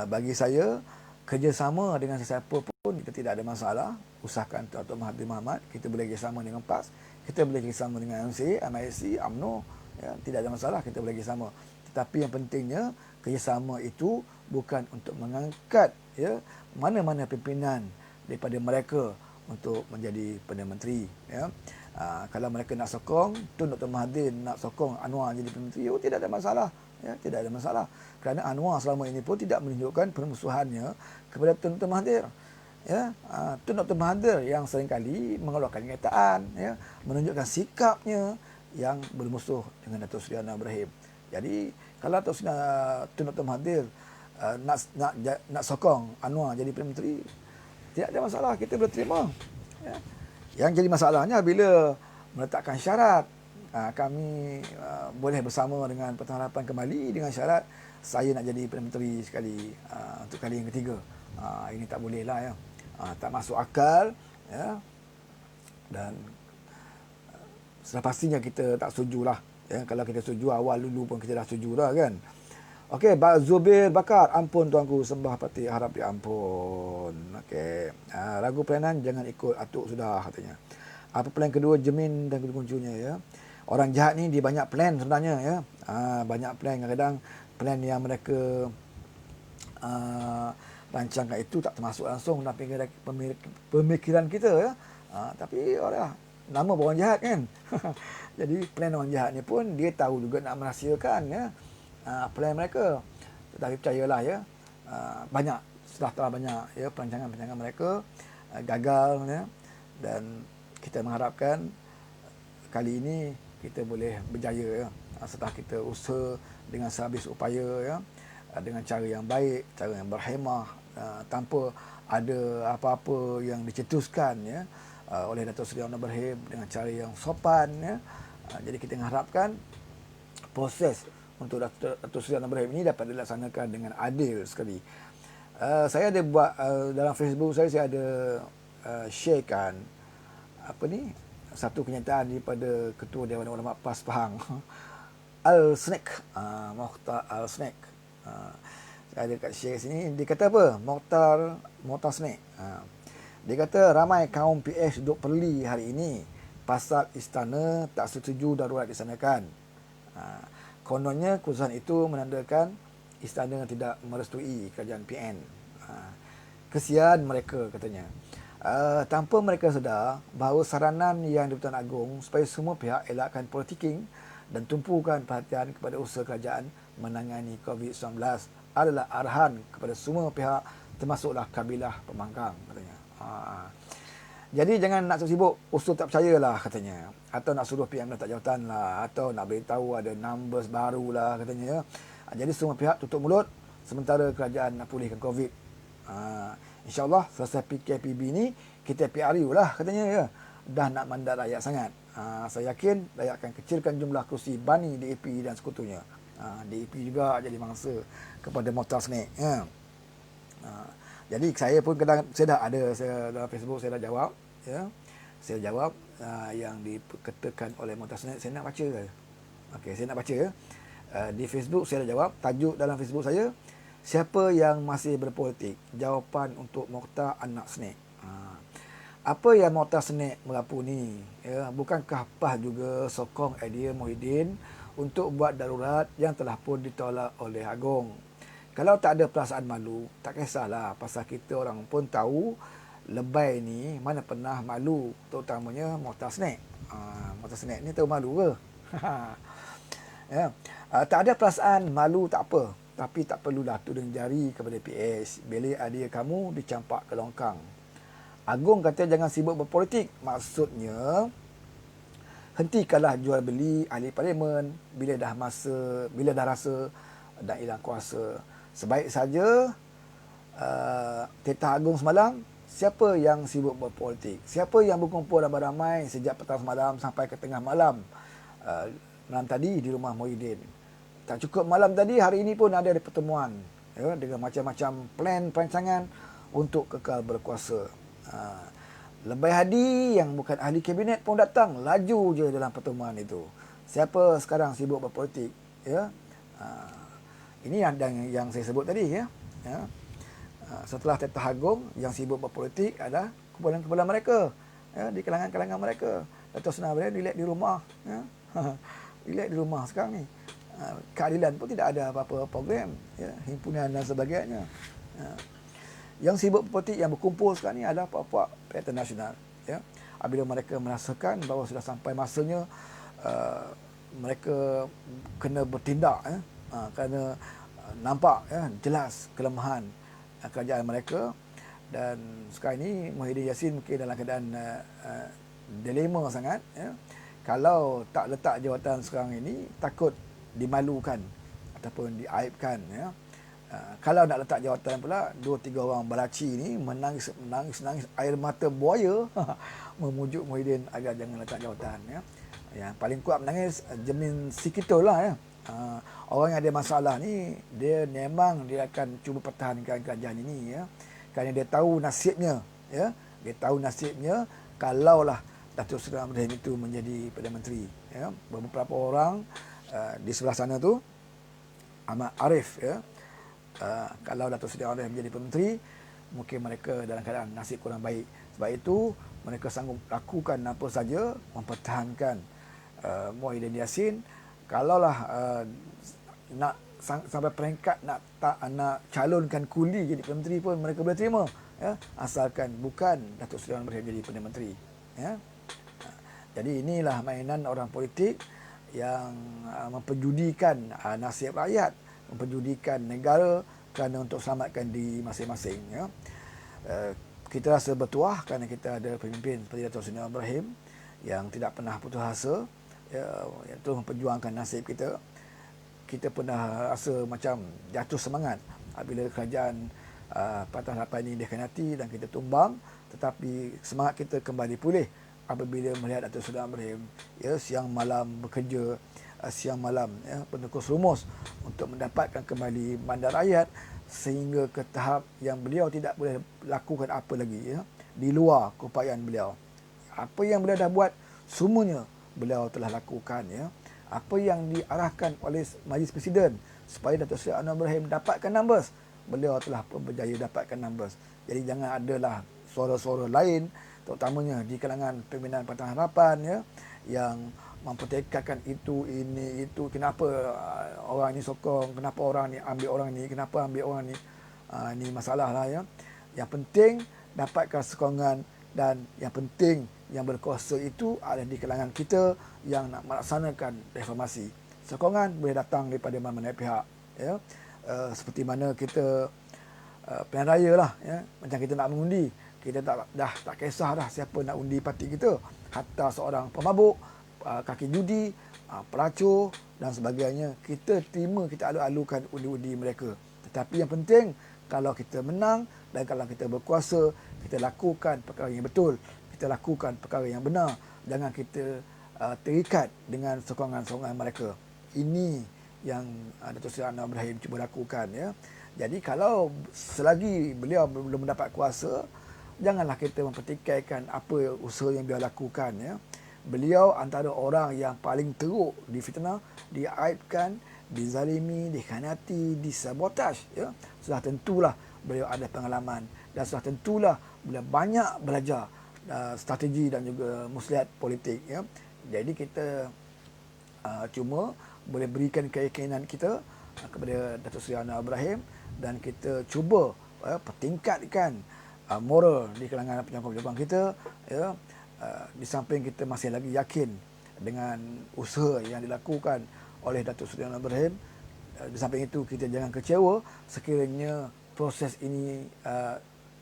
Bagi saya, kerjasama dengan sesiapa pun kita tidak ada masalah. Usahakan Dr. Mahathir Mohamad, kita boleh kerjasama dengan PAS, kita boleh kerjasama dengan MCA, MISC, UMNO, ya, tidak ada masalah, kita boleh kerjasama. Tetapi yang pentingnya, kerjasama itu bukan untuk mengangkat, ya, mana-mana pimpinan daripada mereka untuk menjadi Perdana Menteri, ya. Kalau mereka nak sokong Tun Dr. Mahathir, nak sokong Anwar jadi Perdana Menteri, tidak ada masalah, ya, tidak ada masalah. Kerana Anwar selama ini pun tidak menunjukkan permusuhannya kepada Tun Dr. Mahathir, ya. Tun Dr. Mahathir yang seringkali mengeluarkan kenyataan, ya, menunjukkan sikapnya yang bermusuh dengan Dato' Seri Ibrahim. Jadi kalau Tun Dr. Mahathir nak sokong Anwar jadi Perdana Menteri, tidak ada masalah, kita boleh terima, ya. Yang jadi masalahnya bila meletakkan syarat, kami boleh bersama dengan Pakatan Harapan kembali dengan syarat saya nak jadi Perdana Menteri sekali, untuk kali yang ketiga. Ini tak boleh lah, ya. Tak masuk akal, ya. Dan sudah pastinya kita tak setuju lah, ya. Kalau kita setuju awal dulu pun kita dah setuju dah, kan. Okey, Zubir Bakar, ampun tuanku, sembah pati harap diampun. Okey, ragu pelayanan jangan ikut atuk sudah katanya. Apa plan kedua, Jemin dan kuncunya ya. Orang jahat ni dia banyak plan sebenarnya ya. Banyak plan, kadang-kadang plan yang mereka rancangkan itu tak termasuk langsung dalam pemikiran kita ya. Tapi orang nama orang jahat kan. Jadi plan orang jahat ni pun dia tahu juga nak merahsiakan ya plan mereka. Tetapi percayalah ya, banyak telah banyak ya perancangan-perancangan mereka gagal ya, dan kita mengharapkan kali ini kita boleh berjaya ya, setelah kita usaha dengan sehabis upaya ya, dengan cara yang baik, cara yang berhemah, tanpa ada apa-apa yang dicetuskan ya oleh Datuk Seri Amno Berhim, dengan cara yang sopan ya. Jadi kita mengharapkan proses untuk Datuk Seri Amno Berhim ini dapat dilaksanakan dengan adil sekali. Saya ada buat dalam Facebook saya ada sharekan apa ni, satu kenyataan daripada Ketua Dewan Ulama PAS Pahang Al-Snack, Mokhtar Al-Snack. Saya ada kat share sini, dia kata apa? Mokhtar Snack. Dia kata ramai kaum PH duduk perli hari ini pasal istana tak setuju darurat disanakan. Kononnya keputusan itu menandakan istana tidak merestui kerajaan PN. Kesian mereka katanya. Tanpa mereka sedar bahawa saranan yang di-Pertuan Agong supaya semua pihak elakkan politiking dan tumpukan perhatian kepada usaha kerajaan menangani COVID-19 adalah arahan kepada semua pihak, termasuklah kabilah pembangkang katanya. Jadi jangan nak sibuk usul tak percayalah katanya, atau nak suruh PM letak jawatan lah, atau nak beritahu ada numbers baru lah katanya. Jadi semua pihak tutup mulut sementara kerajaan nak pulihkan COVID. InsyaAllah selesai PKPB ni kita PRU lah katanya ya. Dah nak mandat rakyat sangat. Saya yakin rakyat akan kecilkan jumlah kerusi Bani, DAP dan sekutunya. DAP juga jadi mangsa kepada Mokhtar Snack ya. Jadi saya pun kadang saya dalam Facebook saya dah jawab ya. Saya jawab yang dikatakan oleh Mokhtar Snack, saya nak baca. Okey, saya nak baca ya. Di Facebook saya dah jawab, tajuk dalam Facebook saya, siapa yang masih berpolitik? Jawapan untuk Mokhtar anak Snack. Apa yang Mokhtar Snack merapu ni? Ya, bukankah PAS juga sokong idea Muhyiddin untuk buat darurat yang telah pun ditolak oleh Agong? Kalau tak ada perasaan malu, tak kisahlah, pasal kita orang pun tahu lebay ni mana pernah malu, terutamanya Mokhtar Snack. Mokhtar Snack ni tahu malu ke? Ya. Tak ada perasaan malu tak apa, tapi tak perlulah tudung jari kepada PS bila adik kamu dicampak ke longkang. Agong kata jangan sibuk berpolitik, maksudnya hentikanlah jual beli ahli parlimen bila dah rasa dah hilang kuasa. Sebaik saja Titah Agong semalam, siapa yang sibuk berpolitik? Siapa yang berkumpul ramai-ramai sejak petang semalam sampai ke tengah malam? Malam tadi di rumah Muhyiddin. Tak cukup malam tadi, hari ini pun ada pertemuan ya, dengan macam-macam plan perancangan untuk kekal berkuasa. Lebay Hadi yang bukan ahli kabinet pun datang, laju je dalam pertemuan itu. Siapa sekarang sibuk berpolitik ya? Ini yang saya sebut tadi ya. Setelah Titah Agong, yang sibuk berpolitik adalah kumpulan-kumpulan mereka ya, di kalangan-kalangan mereka. Datuk Seri Amno relax di rumah ya. Relax di rumah sekarang ni. Keadilan pun tidak ada apa-apa program ya, himpunan dan sebagainya. Yang sibuk berpolitik, yang berkumpul sekarang ni adalah puak-puak Perikatan Nasional ya. Apabila mereka merasakan bahawa sudah sampai masanya mereka kena bertindak ya. Kerana nampak ya, jelas kelemahan kerajaan mereka, dan sekarang ini Muhyiddin Yassin mungkin dalam keadaan dilema sangat ya. Kalau tak letak jawatan sekarang ini takut dimalukan ataupun diaibkan ya. Kalau nak letak jawatan pula, 2-3 orang balaci ni menangis air mata buaya memujuk Muhyiddin agar jangan letak jawatan ya. Yang paling kuat menangis Jemin Sikitol lah ya. Orang yang ada masalah ni, dia memang dia akan cuba pertahankan kerajaan ini ya. Kerana dia tahu nasibnya ya. Dia tahu nasibnya kalaulah Datuk Seri Amno Berhim itu menjadi Perdana Menteri ya. Beberapa orang di sebelah sana tu Ahmad Arif, ya. Kalau Datuk Seri Arif menjadi Perdana Menteri, mungkin mereka dalam keadaan nasib kurang baik. Sebab itu mereka sanggup lakukan apa saja mempertahankan Muhyiddin Yassin. Kalaulah nak sampai peringkat nak calonkan Kuli jadi Perdana Menteri pun mereka boleh terima, ya, asalkan bukan Datuk Seri Anwar Ibrahim jadi Perdana Menteri, ya. Jadi inilah mainan orang politik yang memperjudikan nasib rakyat, memperjudikan negara kerana untuk selamatkan diri masing-masing, ya. Kita rasa bertuah kerana kita ada pemimpin seperti Datuk Seri Anwar Ibrahim yang tidak pernah putus asa, ya, yang terus memperjuangkan nasib kita. Kita pernah rasa macam jatuh semangat apabila kerajaan Pakatan Harapan ini dikhianati dan kita tumbang, tetapi semangat kita kembali pulih apabila melihat Datuk Seri Anwar Ibrahim, ya, siang malam bekerja, siang malam, ya, bertekus rumus untuk mendapatkan kembali mandat rakyat sehingga ke tahap yang beliau tidak boleh lakukan apa lagi, ya, di luar keupayaan beliau. Apa yang beliau dah buat semuanya beliau telah lakukan, ya. Apa yang diarahkan oleh Majlis Presiden supaya Datuk Seri Anwar Ibrahim dapatkan numbers, beliau telah pun berjaya dapatkan numbers. Jadi jangan adalah suara-suara lain, terutamanya di kalangan pimpinan Pakatan Harapan, ya, yang mempertekadkan itu, ini, itu. Kenapa orang ni sokong, kenapa orang ni ambil orang ni, kenapa ambil orang ni. Ini masalah lah, ya. Yang penting dapatkan sokongan, dan yang penting yang berkuasa itu ada di kalangan kita yang nak melaksanakan reformasi. Sokongan boleh datang daripada mana-mana pihak, ya. Seperti mana kita pilihan raya lah, ya. Macam kita nak mengundi, kita dah tak kisah dah siapa nak undi parti kita. Hatta seorang pemabuk, kaki judi, pelacur dan sebagainya, kita terima, kita alu-alukan undi-undi mereka. Tetapi yang penting, kalau kita menang dan kalau kita berkuasa, kita lakukan perkara yang betul, kita lakukan perkara yang benar. Jangan kita terikat dengan sokongan-sokongan mereka. Ini yang Datuk Seri Anwar Ibrahim cuba lakukan, ya. Jadi kalau selagi beliau belum mendapat kuasa, janganlah kita mempertikaikan apa usaha yang beliau lakukan, ya. Beliau antara orang yang paling teruk difitnah, diaibkan, dizalimi, dikhianati, disabotaj, ya. Sudah tentulah beliau ada pengalaman dan sudah tentulah beliau banyak belajar strategi dan juga muslihat politik, ya. Jadi kita cuma boleh berikan keyakinan kita kepada Datuk Seri Anwar Ibrahim, dan kita cuba pertingkatkan moral di kalangan penyokong-penyokong kita, ya. Di samping kita masih lagi yakin dengan usaha yang dilakukan oleh Datuk Seri Anwar Ibrahim, di samping itu kita jangan kecewa sekiranya proses ini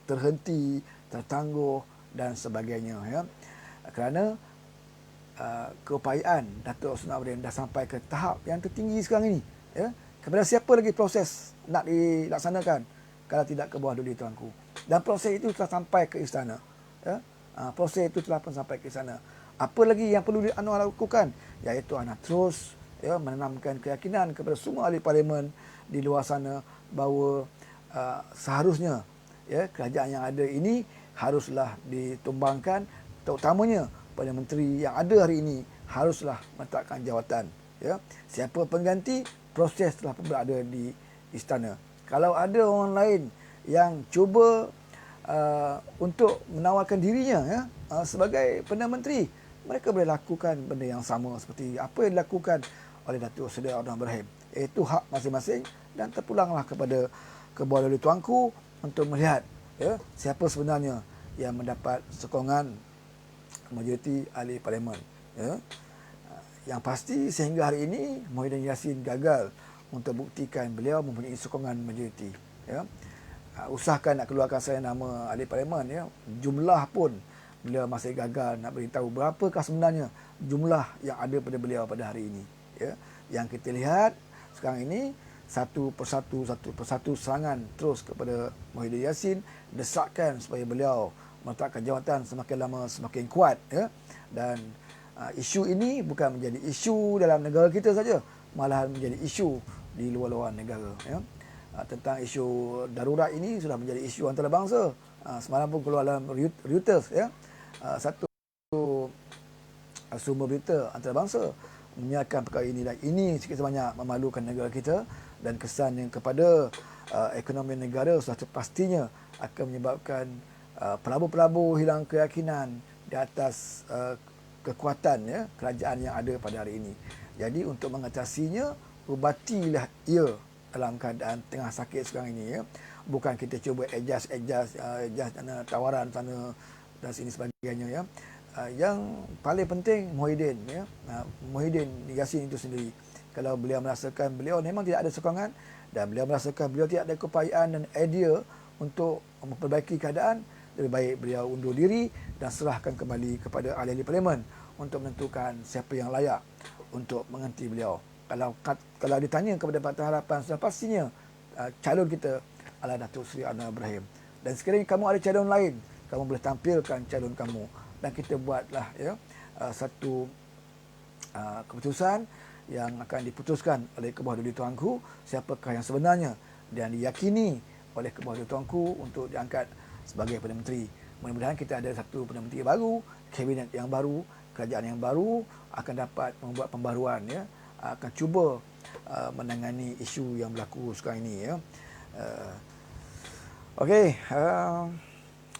terhenti, tertangguh dan sebagainya, ya. Kerana keupayaan Datuk Seri Anwar Ibrahim dah sampai ke tahap yang tertinggi sekarang ini, ya. Kepada siapa lagi proses nak dilaksanakan kalau tidak ke bawah duli tuanku. Dan proses itu telah sampai ke istana, ya. Proses itu telah pun sampai ke istana. Apa lagi yang perlu Anwar lakukan? Iaitu Anwar terus, ya, menanamkan keyakinan kepada semua ahli parlimen di luar sana bahawa seharusnya, ya, kerajaan yang ada ini haruslah ditumbangkan, terutamanya Perdana Menteri yang ada hari ini haruslah meletakkan jawatan, ya. Siapa pengganti, proses telah pun berada di istana. Kalau ada orang lain yang cuba untuk menawarkan dirinya, ya, sebagai Perdana Menteri, mereka boleh lakukan benda yang sama seperti apa yang dilakukan oleh Datuk Seri Anwar Ibrahim. Itu hak masing-masing, dan terpulanglah kepada bawah duli tuanku untuk melihat, ya, siapa sebenarnya yang mendapat sokongan majoriti ahli parlimen, ya. Yang pasti sehingga hari ini Muhyiddin Yassin gagal untuk buktikan beliau mempunyai sokongan majoriti, ya. Usahakan nak keluarkan saya nama ahli parlimen, ya. Jumlah pun beliau masih gagal nak beritahu berapakah sebenarnya jumlah yang ada pada beliau pada hari ini, ya. Yang kita lihat sekarang ini satu persatu serangan terus kepada Muhyiddin Yassin, desakan supaya beliau meletakkan jawatan semakin lama semakin kuat, ya. Dan isu ini bukan menjadi isu dalam negara kita saja, malahan menjadi isu di luar-luar negara, ya. Tentang isu darurat ini sudah menjadi isu antarabangsa. Semalam pun keluar dalam Reuters, ya, satu sumber berita antarabangsa menyiarkan perkara ini, dan ini sikit sebanyak memalukan negara kita. dan kesannya kepada ekonomi negara sudah pastinya akan menyebabkan pelabur-pelabur hilang keyakinan di atas kekuatan ya, kerajaan yang ada pada hari ini. Jadi untuk mengatasinya, ubatilah ia dalam keadaan tengah sakit sekarang ini ya. Bukan kita cuba adjust tawaran sana dan sini sebagainya ya. Yang paling penting Muhyiddin ya. Muhyiddin Yassin itu sendiri, kalau beliau merasakan beliau memang tidak ada sokongan dan beliau merasakan beliau tidak ada keupayaan dan idea untuk memperbaiki keadaan, lebih baik beliau undur diri dan serahkan kembali kepada ahli-ahli parlimen untuk menentukan siapa yang layak untuk mengganti beliau. Kalau ditanya kepada Pakatan Harapan, sudah pastinya calon kita adalah Datuk Seri Anwar Ibrahim. Dan sekiranya kamu ada calon lain, kamu boleh tampilkan calon kamu dan kita buatlah ya satu keputusan yang akan diputuskan oleh Kebawah Duli Tuanku siapakah yang sebenarnya dan diyakini oleh Kebawah Duli Tuanku untuk diangkat sebagai Perdana Menteri. Mudah-mudahan kita ada satu Perdana Menteri baru, kabinet yang baru, kerajaan yang baru akan dapat membuat pembaruan ya, akan cuba menangani isu yang berlaku sekarang ini ya. Okey,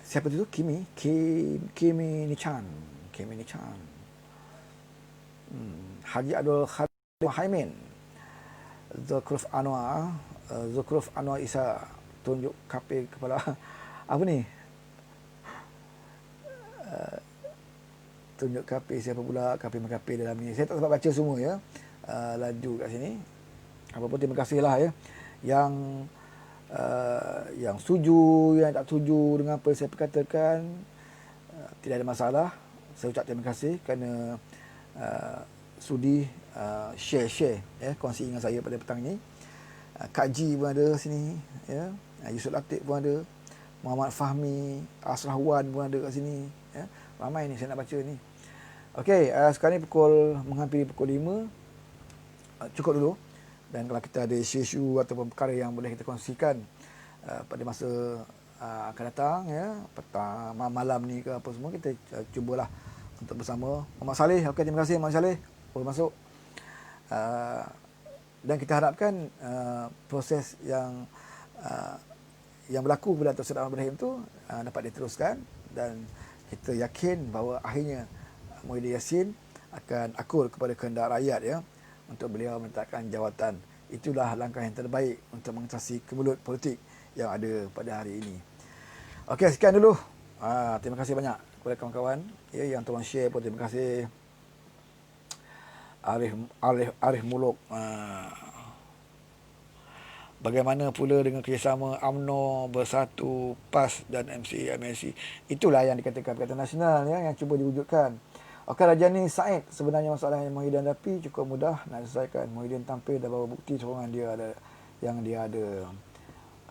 siapa itu? Kimi Nichan. Haji Abdul Khadir Muhaimin, Zukruf Anwar Isa, tunjuk KP kepala apa ni? Tunjuk KP siapa pula KP dalam ni. Saya tak sempat baca semua ya. Laju kat sini. Apa pun terima kasihlah ya. Yang setuju, yang tak setuju dengan apa yang saya perkatakan, tidak ada masalah. Saya ucap terima kasih kerana sudi share ya, kongsi dengan saya pada petang ini. Kak Ji pun ada sini ya. Yusuf Latif pun ada. Muhammad Fahmi, Asrah Wan pun ada kat sini ya. Ramai ni saya nak baca ni. Okey, sekarang ni menghampiri pukul 5. Cukup dulu. Dan kalau kita ada isu-isu ataupun perkara yang boleh kita kongsikan pada masa akan datang ya, petang, malam ni ke apa semua, kita cubalah untuk bersama. Muhammad Saleh, okey, terima kasih Muhammad Saleh boleh masuk. Dan kita harapkan proses yang berlaku kepada Datuk Seri Anwar Ibrahim tu dapat diteruskan dan kita yakin bahawa akhirnya Muhyiddin Yassin akan akur kepada kehendak rakyat ya, untuk beliau meletakkan jawatan. Itulah langkah yang terbaik untuk mengatasi kemelut politik yang ada pada hari ini. Okey, sekian dulu. Terima kasih banyak kepada kawan-kawan ya, yang tolong share pun terima kasih. Arif Muluk. Bagaimana pula dengan kerjasama UMNO, Bersatu, PAS dan MCA. Itulah yang dikatakan Pakatan Nasional ya, yang cuba diwujudkan. Okey, Rajani Said, sebenarnya masalah yang Muhyiddin hadapi cukup mudah nak diselesaikan. Muhyiddin tampil dan bawa bukti sokongan dia ada.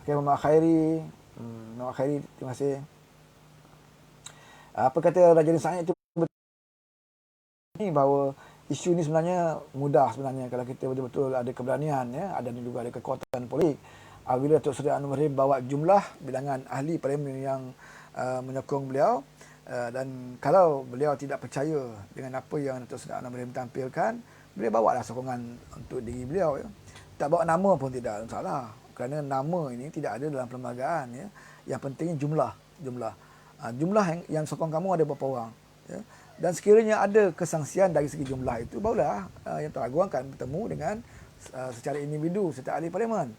Okey, Muhammad Khairi, terima kasih. Apa kata Rajani Said itu bahawa isu ni sebenarnya mudah sebenarnya kalau kita betul-betul ada keberanian ya, ada juga ada kekuatan politik. Apabila Datuk Seri Anwar Ibrahim bawa jumlah bilangan ahli parlimen yang menyokong beliau, dan kalau beliau tidak percaya dengan apa yang Datuk Seri Anwar Ibrahim tampilkan, beliau bawalah sokongan untuk diri beliau ya. Tak bawa nama pun tidak masalah, kerana nama ini tidak ada dalam perlembagaan ya. Yang pentingnya jumlah yang sokong kamu ada berapa orang ya. Dan sekiranya ada kesangsian dari segi jumlah itu, barulah yang Tuan Agung akan bertemu dengan secara individu serta ahli parlimen.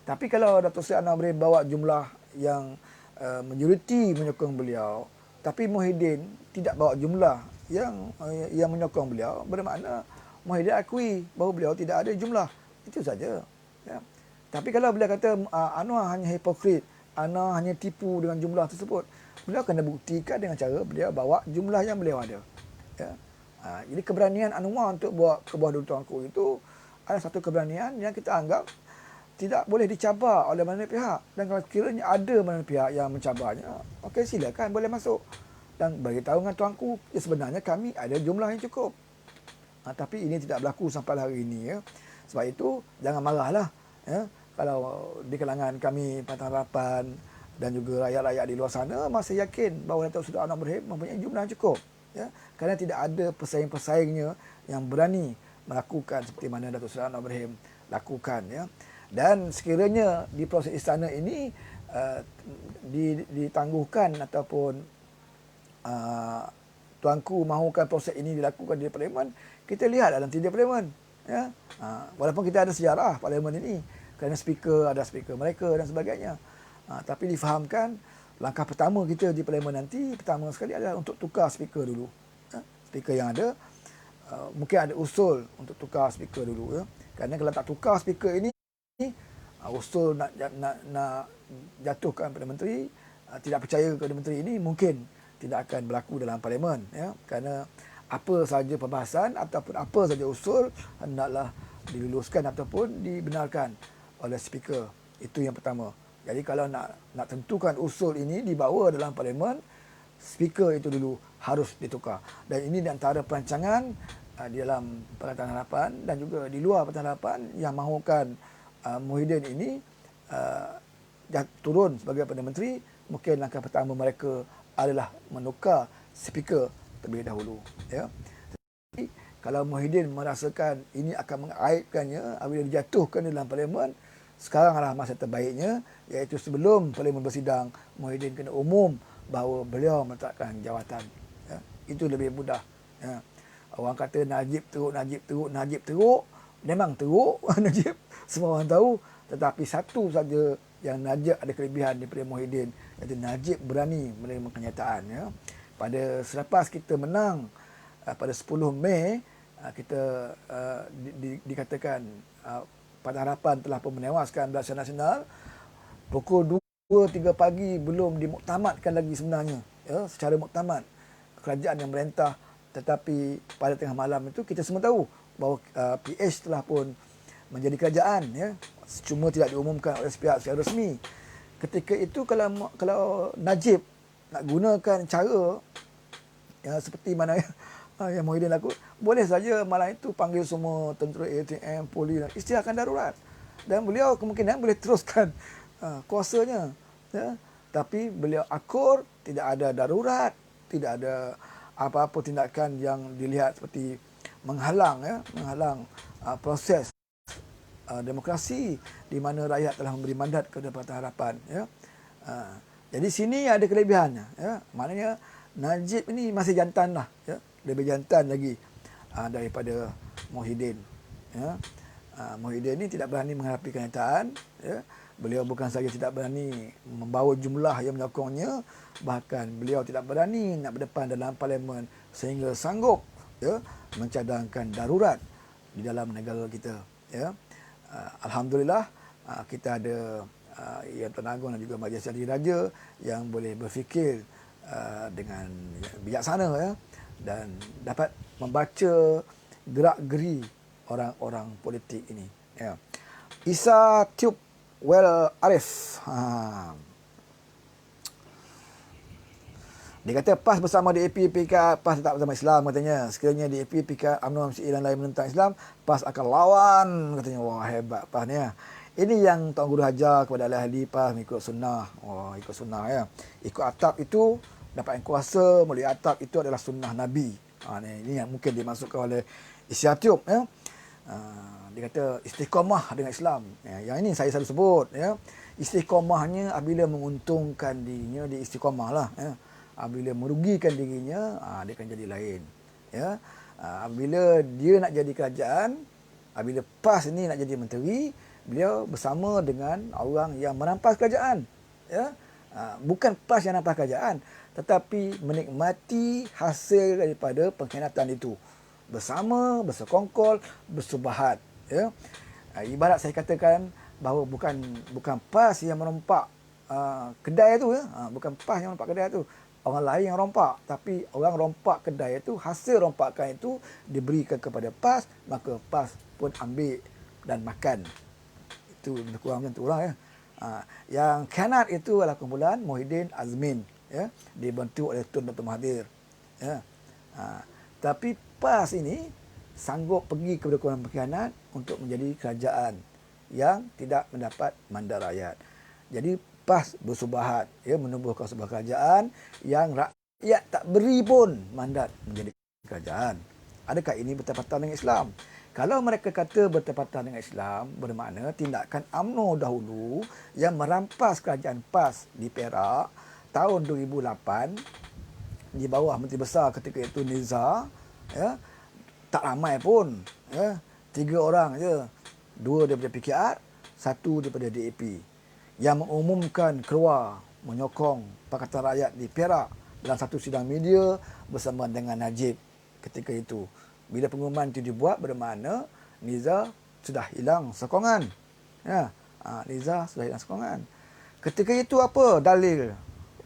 Tapi kalau Datuk Seri Anwar Ibrahim bawa jumlah yang majoriti menyokong beliau, tapi Muhyiddin tidak bawa jumlah yang menyokong beliau, bermakna Muhyiddin akui bahawa beliau tidak ada jumlah. Itu saja. Ya. Tapi kalau beliau kata Anwar hanya hipokrit, Anwar hanya tipu dengan jumlah tersebut, beliau kena buktikan dengan cara beliau bawa jumlah yang beliau ada. Ya. Jadi keberanian Anwar untuk bawa ke bawah Duli Tuanku itu adalah satu keberanian yang kita anggap tidak boleh dicabar oleh mana pihak. Dan kalau kiranya ada mana pihak yang mencabarnya, okey, silakan boleh masuk dan beritahu dengan tuanku, ya sebenarnya kami ada jumlah yang cukup. Tapi ini tidak berlaku sampai hari ini ya. Sebab itu jangan marahlah ya, kalau di kalangan kami Pakatan Harapan dan juga rakyat-rakyat di luar sana masih yakin bahawa Datuk Seri Anwar Ibrahim mempunyai jumlah yang cukup ya, kerana tidak ada pesaing-pesaingnya yang berani melakukan seperti mana Datuk Seri Anwar Ibrahim lakukan, ya. Dan sekiranya di proses istana ini ditangguhkan ataupun tuanku mahukan proses ini dilakukan di parlimen, kita lihat dalam tindih parlimen, ya. Walaupun kita ada sejarah parlimen ini kerana ada speaker mereka dan sebagainya, tapi difahamkan langkah pertama kita di parlimen nanti pertama sekali adalah untuk tukar speaker dulu, ya. Speaker yang ada, mungkin ada usul untuk tukar speaker dulu, ya. Kerana kalau tak tukar speaker ini, usul nak jatuhkan Perdana Menteri, tidak percaya kepada menteri ini mungkin tidak akan berlaku dalam parlimen, ya. Kerana apa sahaja perbahasan ataupun apa sahaja usul hendaklah diluluskan ataupun dibenarkan oleh speaker. Itu yang pertama. Jadi kalau nak tentukan usul ini dibawa dalam parlimen, speaker itu dulu harus ditukar. Dan ini di antara perancangan di dalam Pakatan Harapan dan juga di luar Pakatan Harapan yang mahukan Muhyiddin ini turun sebagai Perdana Menteri. Mungkin langkah pertama mereka adalah menukar speaker terlebih dahulu, ya. Jadi kalau Muhyiddin merasakan ini akan mengaibkannya apabila dijatuhkan dalam parlimen, sekarang adalah masa terbaiknya, iaitu sebelum parlimen bersidang, Muhyiddin kena umum bahawa beliau meletakkan jawatan, ya. Itu lebih mudah, ya. Orang kata Najib teruk, memang teruk Najib, semua orang tahu. Tetapi satu saja yang Najib ada kelebihan daripada Muhyiddin, iaitu Najib berani menerima kenyataan, ya. Pada selepas kita menang pada 10 Mei, kita dikatakan Pakatan Harapan telah pun menewaskan Barisan Nasional. Pukul 2-3 pagi belum dimuktamadkan lagi sebenarnya, ya, secara muktamad kerajaan yang merentah. Tetapi pada tengah malam itu kita semua tahu bahawa PH telah pun menjadi kerajaan, ya. Cuma tidak diumumkan oleh pihak secara resmi. Ketika itu kalau Najib nak gunakan cara ya, seperti mana yang Muhyiddin lakukan, boleh saja malam itu panggil semua tentera ATM, polis, isytiharkan darurat. Dan beliau kemungkinan boleh teruskan kuasanya, ya. Tapi beliau akur, tidak ada darurat, tidak ada apa-apa tindakan yang dilihat seperti menghalang proses demokrasi di mana rakyat telah memberi mandat kepada Pakatan Harapan, ya. Jadi sini ada kelebihannya, ya. Maknanya Najib ini masih jantan lah, ya. Lebih jantan lagi daripada Muhyiddin, ya. Muhyiddin ini tidak berani menghadapi kenyataan, ya. Beliau bukan saja tidak berani membawa jumlah yang menyokongnya, bahkan beliau tidak berani nak berdepan dalam parlimen sehingga sanggup, ya, mencadangkan darurat di dalam negara kita, ya. Alhamdulillah kita ada Yang Tuan Agong dan juga Majlis Jati Raja yang boleh berfikir dengan bijaksana, ya, dan dapat membaca gerak-geri orang-orang politik ini, ya. Isa Tube Well Arif, dia kata PAS bersama DAP PK, PAS tak bersama Islam katanya. Sekiranya DAP PK UMNO MCA dan lain menentang Islam, PAS akan lawan katanya. Wah, hebat PAS ni, ya. Ini yang Tuan Guru ajar kepada ahli-ahli PAS mengikut sunnah. Wah, ikut sunnah, ya. Ikut atap itu dapat kuasa, melalui atap itu adalah sunnah Nabi. Ini yang mungkin dimasukkan oleh Isyatiub, ya. Dia kata istiqamah dengan Islam, ya. Yang ini saya selalu sebut, ya. Istiqamahnya apabila menguntungkan dirinya, dia istiqamah lah, ya. Apabila merugikan dirinya, dia akan jadi lain, ya. Apabila dia nak jadi kerajaan, apabila PAS ni nak jadi menteri, beliau bersama dengan orang yang merampas kerajaan, ya. Bukan PAS yang merampas kerajaan, tetapi menikmati hasil daripada pengkhianatan itu, bersama, bersekongkol, bersubahat, ya. Ibarat saya katakan bahawa bukan PAS yang merompak kedai itu, ya. Bukan PAS yang merompak kedai itu, orang lain yang rompak. Tapi orang rompak kedai itu, hasil rompakan itu diberikan kepada PAS, maka PAS pun ambil dan makan. Itu lebih kurang macam itulah, ya. Yang khianat itu adalah kumpulan Muhyiddin Azmin, ya, dibantu oleh Tun Dr. Mahathir, ya. Tapi PAS ini sanggup pergi kepada kumpulan pengkhianat untuk menjadi kerajaan yang tidak mendapat mandat rakyat. Jadi PAS bersubahat, ya, menubuhkan sebuah kerajaan yang rakyat tak beri pun mandat menjadi kerajaan. Adakah ini bertepatan dengan Islam? Kalau mereka kata bertepatan dengan Islam, bermakna tindakan UMNO dahulu yang merampas kerajaan PAS di Perak tahun 2008 di bawah Menteri Besar ketika itu Nizar, ya, tak ramai pun, ya, 3 orang je, 2 daripada PKR, 1 daripada DAP yang mengumumkan keluar menyokong Pakatan Rakyat di Perak dalam satu sidang media bersama dengan Najib ketika itu. Bila pengumuman itu dibuat, bermakna Nizar sudah hilang sokongan. Ya, Nizar sudah hilang sokongan. Ketika itu apa dalil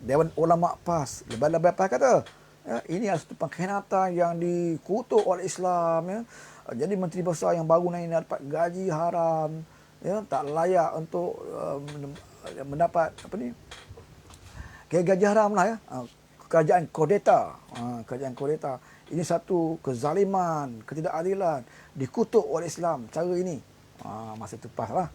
Dewan Ulama PAS? Lebih-lebih PAS kata, ya, ini adalah satu pengkhianatan yang dikutuk oleh Islam. Ya. Jadi Menteri Besar yang baru ni dapat gaji haram, ya, tak layak untuk mendapat apa ni, gaji haram lah, ya. Kerajaan Kordeta, kerajaan Kordeta. Ini satu kezaliman, ketidakadilan, dikutuk oleh Islam cara ini. Masa itu PAS lah.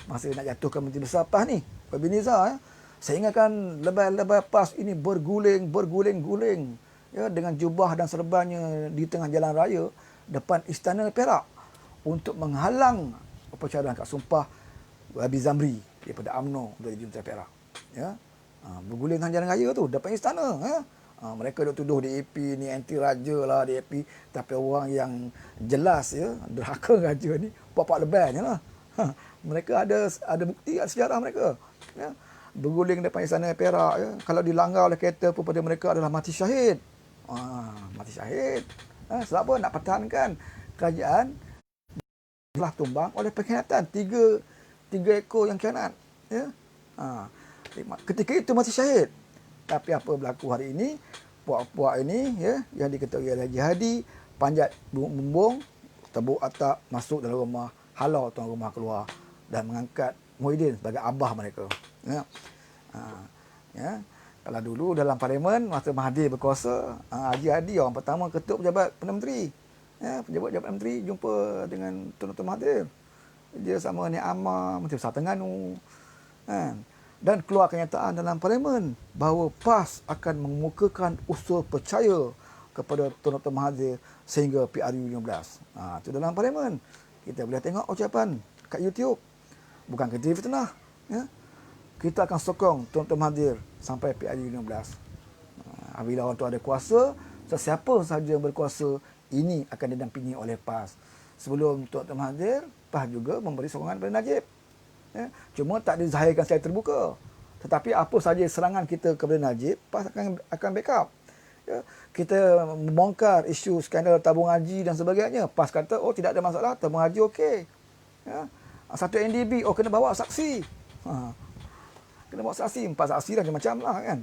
Masa nak jatuhkan Menteri Besar PAS ni, Pak Nizar, ya. Saya ingatkan lebay-lebay PAS ini berguling-guling, ya, dengan jubah dan serbannya di tengah jalan raya depan Istana Perak untuk menghalang upacara angkat sumpah Habib Zamri daripada UMNO dari Junta Perak. Ya. Berguling tengah jalan raya tu depan istana. Ya. Mereka duk tuduh DAP ni anti raja lah, DAP, tapi orang yang jelas, ya, derhaka raja ni pak-pak lebainya lah. Mereka ada bukti, ada sejarah mereka. Ya. Berguling depan istana Perak, ya. Kalau dilanggar oleh kereta pun pada mereka adalah mati syahid. Mati syahid. Sebab apa? Nak pertahankan kerajaan telah tumbang oleh pengkhianatan. Tiga ekor yang khianat. Ya. Ketika itu mati syahid. Tapi apa berlaku hari ini? Puak-puak ini, ya, yang diketuai oleh Haji Hadi, panjat bumbung, tebuk atap, masuk dalam rumah, halau tuan rumah keluar dan mengangkat Muhyiddin sebagai abah mereka. Ya. Ya. Kalau dulu dalam parlimen, masa Mahathir berkuasa, Haji Hadi orang pertama ketuk pejabat Perdana Menteri. Ya, pejabat Perdana Menteri jumpa dengan Tun Mahathir. Dia sama Nik Amar, Menteri Besar Terengganu. Dan keluar kenyataan dalam parlimen bahawa PAS akan mengemukakan usul percaya kepada Tun Mahathir sehingga PRU15. Itu dalam parlimen. Kita boleh tengok ucapan kat YouTube. Bukan kerja fitnah. Ya. Kita akan sokong Tun Mahathir sampai PRU15. Bila orang tu ada kuasa, sesiapa sahaja yang berkuasa, ini akan didampingi oleh PAS. Sebelum Tun Mahathir, PAS juga memberi sokongan kepada Najib. Ya. Cuma tak dizahirkan secara terbuka. Tetapi apa saja serangan kita kepada Najib, PAS akan backup. Ya. Kita membongkar isu skandal tabung haji dan sebagainya. PAS kata, oh tidak ada masalah, tabung haji okey. Ya. Satu NDB, oh kena bawa saksi. Kena bawa saksi, 4 saksi dah macam lah kan.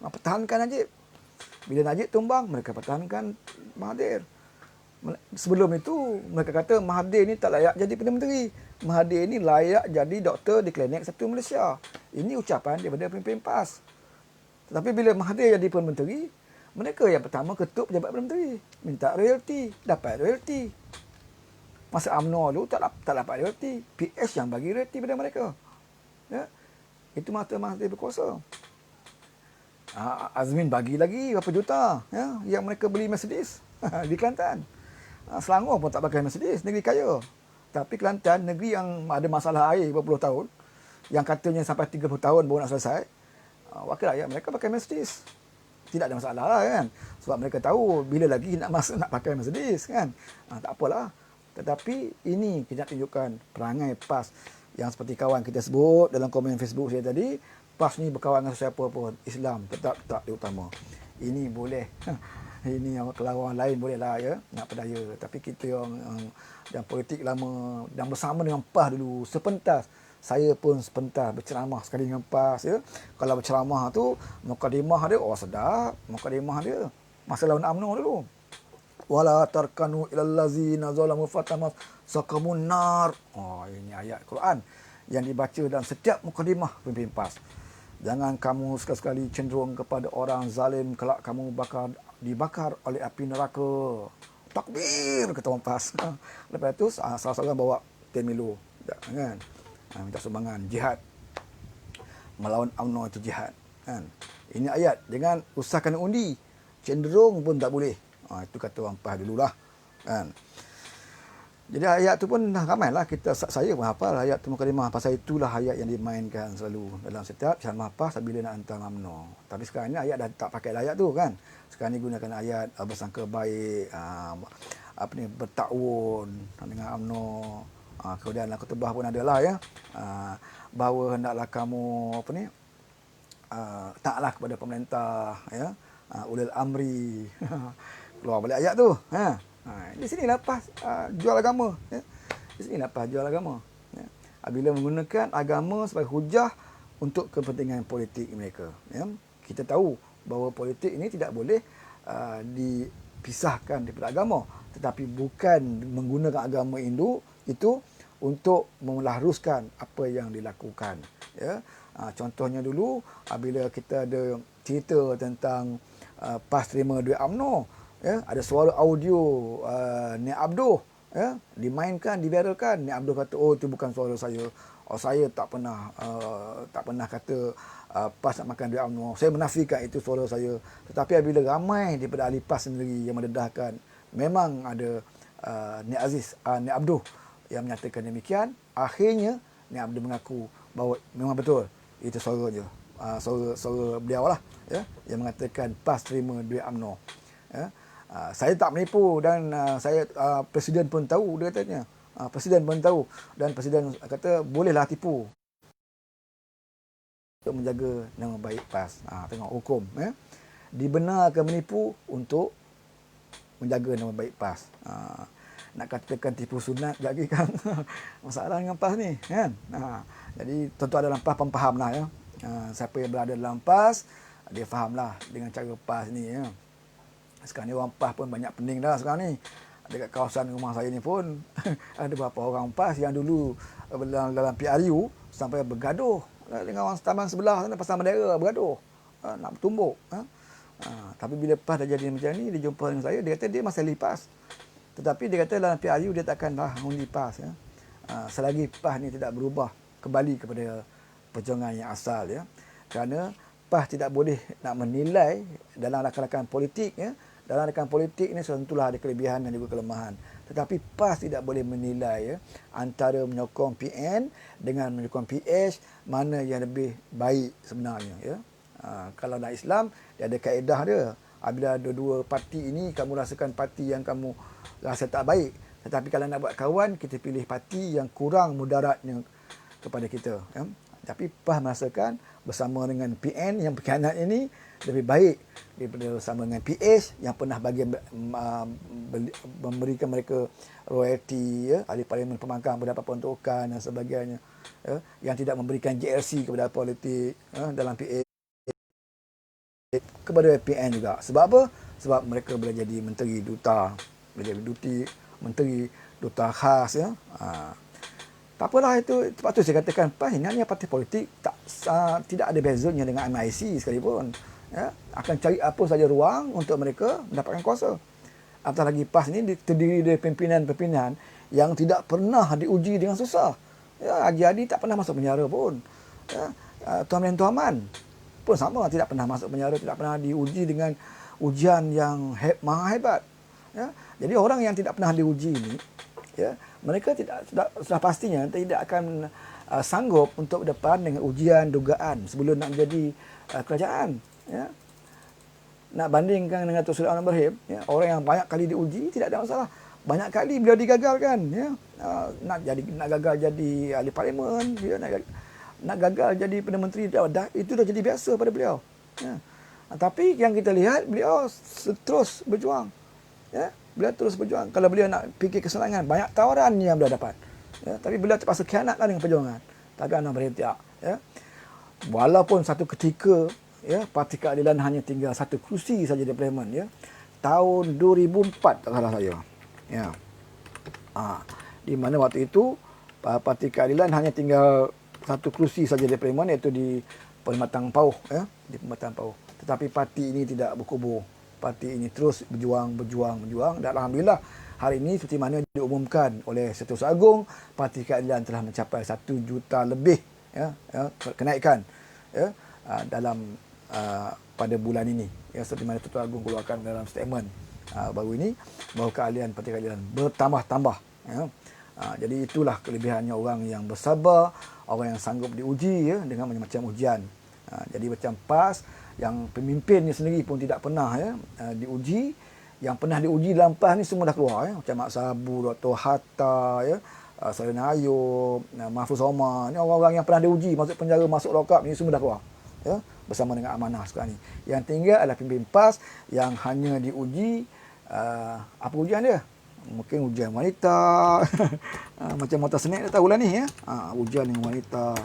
Pertahankan Najib. Bila Najib tumbang, mereka pertahankan Mahathir. Sebelum itu, mereka kata Mahathir ni tak layak jadi Perdana Menteri. Mahathir ni layak jadi doktor di Klinik Satu Malaysia. Ini ucapan daripada pemimpin PAS. Tetapi bila Mahathir jadi Perdana Menteri, mereka yang pertama ketuk pejabat Perdana Menteri. Minta royalty, dapat royalty. Masa UMNO dulu tak dapat royalty. PS yang bagi royalty pada mereka. Ya? Itu masa Mahathir berkuasa. Azmin bagi lagi berapa juta, ya, yang mereka beli Mercedes di Kelantan. Selangor pun tak pakai Mercedes, negeri kaya. Tapi Kelantan, negeri yang ada masalah air berpuluh tahun, yang katanya sampai 30 tahun baru nak selesai, wakil rakyat mereka pakai Mercedes. Tidak ada masalah lah kan. Sebab mereka tahu bila lagi nak pakai Mercedes kan. Tak apalah. Tetapi ini kita nak tunjukkan perangai PAS yang seperti kawan kita sebut dalam komen Facebook saya tadi, PAS ni berkawan dengan siapa pun, Islam tetap tak diutama. Ini boleh. Ini kalau orang lain boleh lah, ya, nak berdaya. Tapi kita yang politik lama dan bersama dengan PAS dulu, sepentas. Saya pun sepentas berceramah sekali dengan PAS. Ya. Kalau berceramah tu, mukadimah dia, oh sedap. Mukadimah dia. Masa lawan UMNO dulu. Wala tarkanu ilal ladzina zalamu fatamasakamun nar. Oh, ini ayat Quran yang dibaca dalam setiap mukadimah pemimpin PAS. Jangan kamu sekali-sekali cenderung kepada orang zalim kelak kamu dibakar oleh api neraka. Takbir, kata orang PAS. Lepas tu salah seorang bawa Temilo, kan? Minta sumbangan jihad. Melawan UMNO itu jihad, kan? Ini ayat, jangan usahakan undi. Cenderung pun tak boleh. Itu kata orang PAS dululah, kan? Jadi ayat tu pun dah ramailah kita, saya pun hafal ayat tu mukadimah, pasal itulah ayat yang dimainkan selalu dalam setiap ceramah PAS bila nak hantar UMNO. Tapi sekarang ni ayat dah tak pakai ayat tu kan. Sekarang ni gunakan ayat bersangka baik, apa ni, bertakwun dengan UMNO. Kemudian khutbah pun ada lah ya. Bahawa hendaklah kamu apa ni, taatlah kepada pemerintah ya. Ulil amri. Keluar balik ayat tu. Di sinilah PAS jual agama. Ya. Di sinilah PAS jual agama. Ya. Bila menggunakan agama sebagai hujah untuk kepentingan politik mereka. Ya. Kita tahu bahawa politik ini tidak boleh dipisahkan daripada agama. Tetapi bukan menggunakan agama itu untuk melaruskan apa yang dilakukan. Ya. Contohnya dulu, bila kita ada cerita tentang PAS terima duit UMNO, ya, ada suara audio Nik Abdul ya, dimainkan, diviralkan. Nik Abdul kata, oh itu bukan suara saya. Saya tak pernah kata PAS nak makan duit UMNO. Saya menafikan itu suara saya. Tetapi apabila ramai daripada ahli PAS sendiri yang mendedahkan, memang ada Nik Abdul yang menyatakan demikian, akhirnya Nik Abdul mengaku bahawa memang betul itu suara je. Suara beliau lah ya, yang mengatakan PAS terima duit UMNO. Ya. Saya tak menipu dan Presiden pun tahu, dia katanya. Presiden pun tahu dan Presiden kata bolehlah tipu untuk menjaga nama baik PAS. Tengok hukum ya. Dibenarkan menipu untuk menjaga nama baik PAS. Nak katakan tipu sunat lagi kan. Masalah dengan PAS ni kan. Jadi tentu ada dalam PAS faham lah ya. Siapa yang berada dalam PAS dia fahamlah dengan cara PAS ni ya. Sekarang ni orang PAS pun banyak pening dah sekarang ni. Dekat kawasan rumah saya ni pun ada beberapa orang PAS yang dulu dalam PRU sampai bergaduh dengan orang taman sebelah sana, Pasar Madera, bergaduh. Nak bertumbuk. Tapi bila PAS dah jadi macam ni, dia jumpa dengan saya, dia kata dia masih ahli PAS. Tetapi dia kata dalam PRU dia takkanlah undi PAS ya. Selagi PAS ni tidak berubah kembali kepada perjuangan yang asal ya. Kerana PAS tidak boleh nak menilai dalam rakan-rakan politik ya. Dalam rakan politik ni tentulah ada kelebihan dan juga kelemahan. Tetapi PAS tidak boleh menilai ya, antara menyokong PN dengan menyokong PS mana yang lebih baik sebenarnya ya. Kalau dalam Islam dia ada kaedah dia. Apabila ada dua parti ini kamu rasakan parti yang kamu rasa tak baik. Tetapi kalau nak buat kawan, kita pilih parti yang kurang mudaratnya kepada kita ya. Tapi PAS merasakan bersama dengan PN yang berkhianat ini lebih baik daripada bersama dengan PS yang pernah bagi memberikan mereka royalty ya, ahli parlimen pembangkang mendapat peruntukan dan sebagainya ya, yang tidak memberikan JLC kepada politik ya, dalam PS kepada PN juga. Sebab apa? Sebab mereka boleh jadi menteri, duta, boleh jadi menteri, duta khas ya. Tak apalah itu. Sebab tu saya katakan PAS ini hanya parti politik, tidak ada bezanya dengan MIC sekalipun. Ya, akan cari apa saja ruang untuk mereka mendapatkan kuasa. Apatah lagi PAS ini terdiri dari pimpinan-pimpinan yang tidak pernah diuji dengan susah. Ya, Haji Hadi tak pernah masuk penjara pun. Ya, Tuan Mentua Aman pun sama, tidak pernah masuk penjara, tidak pernah diuji dengan ujian yang maha hebat. Ya, jadi orang yang tidak pernah diuji ini, ya, mereka sudah pastinya tidak akan sanggup untuk berdepan dengan ujian dugaan sebelum nak menjadi kerajaan. Ya. Nak bandingkan dengan Datuk Seri Anwar Ibrahim, ya, orang yang banyak kali diuji tidak ada masalah. Banyak kali beliau digagalkan, ya. Nak gagal jadi ahli parlimen, ya, nak gagal jadi Perdana Menteri, itu dah jadi biasa pada beliau. Ya. Tapi yang kita lihat beliau terus berjuang. Ya. Beliau terus berjuang. Kalau beliau nak fikir kesenangan, banyak tawaran yang beliau dapat. Ya. Tapi beliau terpaksa khianatlah dengan perjuangan. Tapi Anwar Ibrahim tidak. Ya. Walaupun satu ketika ya, Parti Keadilan hanya tinggal satu kerusi saja di parlimen ya. Tahun 2004 tak salah saya. Ya. Di mana waktu itu Parti Keadilan hanya tinggal satu kerusi saja di parlimen, iaitu di Perkhidmatan Pauh ya, di Perkhidmatan Pauh. Tetapi parti ini tidak berkubur. Parti ini terus berjuang dan alhamdulillah hari ini seperti mana diumumkan oleh Setiausaha Agung, Parti Keadilan telah mencapai 1 juta lebih ya, kenaikan ya, dalam pada bulan ini ya, seperti mana Setiausaha Agung keluarkan dalam statement baru ini bahawa keahlian Parti Keadilan bertambah-tambah ya. Jadi itulah kelebihannya orang yang bersabar, orang yang sanggup diuji ya dengan macam-macam ujian. Jadi macam PAS yang pemimpinnya sendiri pun tidak pernah ya diuji, yang pernah diuji dalam PAS ni semua dah keluar ya, macam Mak Sabu, Dr. Hatta ya, Salina Ayub, Mahfuz Omar, ni orang-orang yang pernah diuji masuk penjara, masuk lokap, ni semua dah keluar ya bersama dengan amanah sekarang ni. Yang tinggal adalah pemimpin PAS yang hanya diuji apa ujian dia? Mungkin ujian wanita macam motor senik dah tahulah ni ya. Ujian dengan wanita,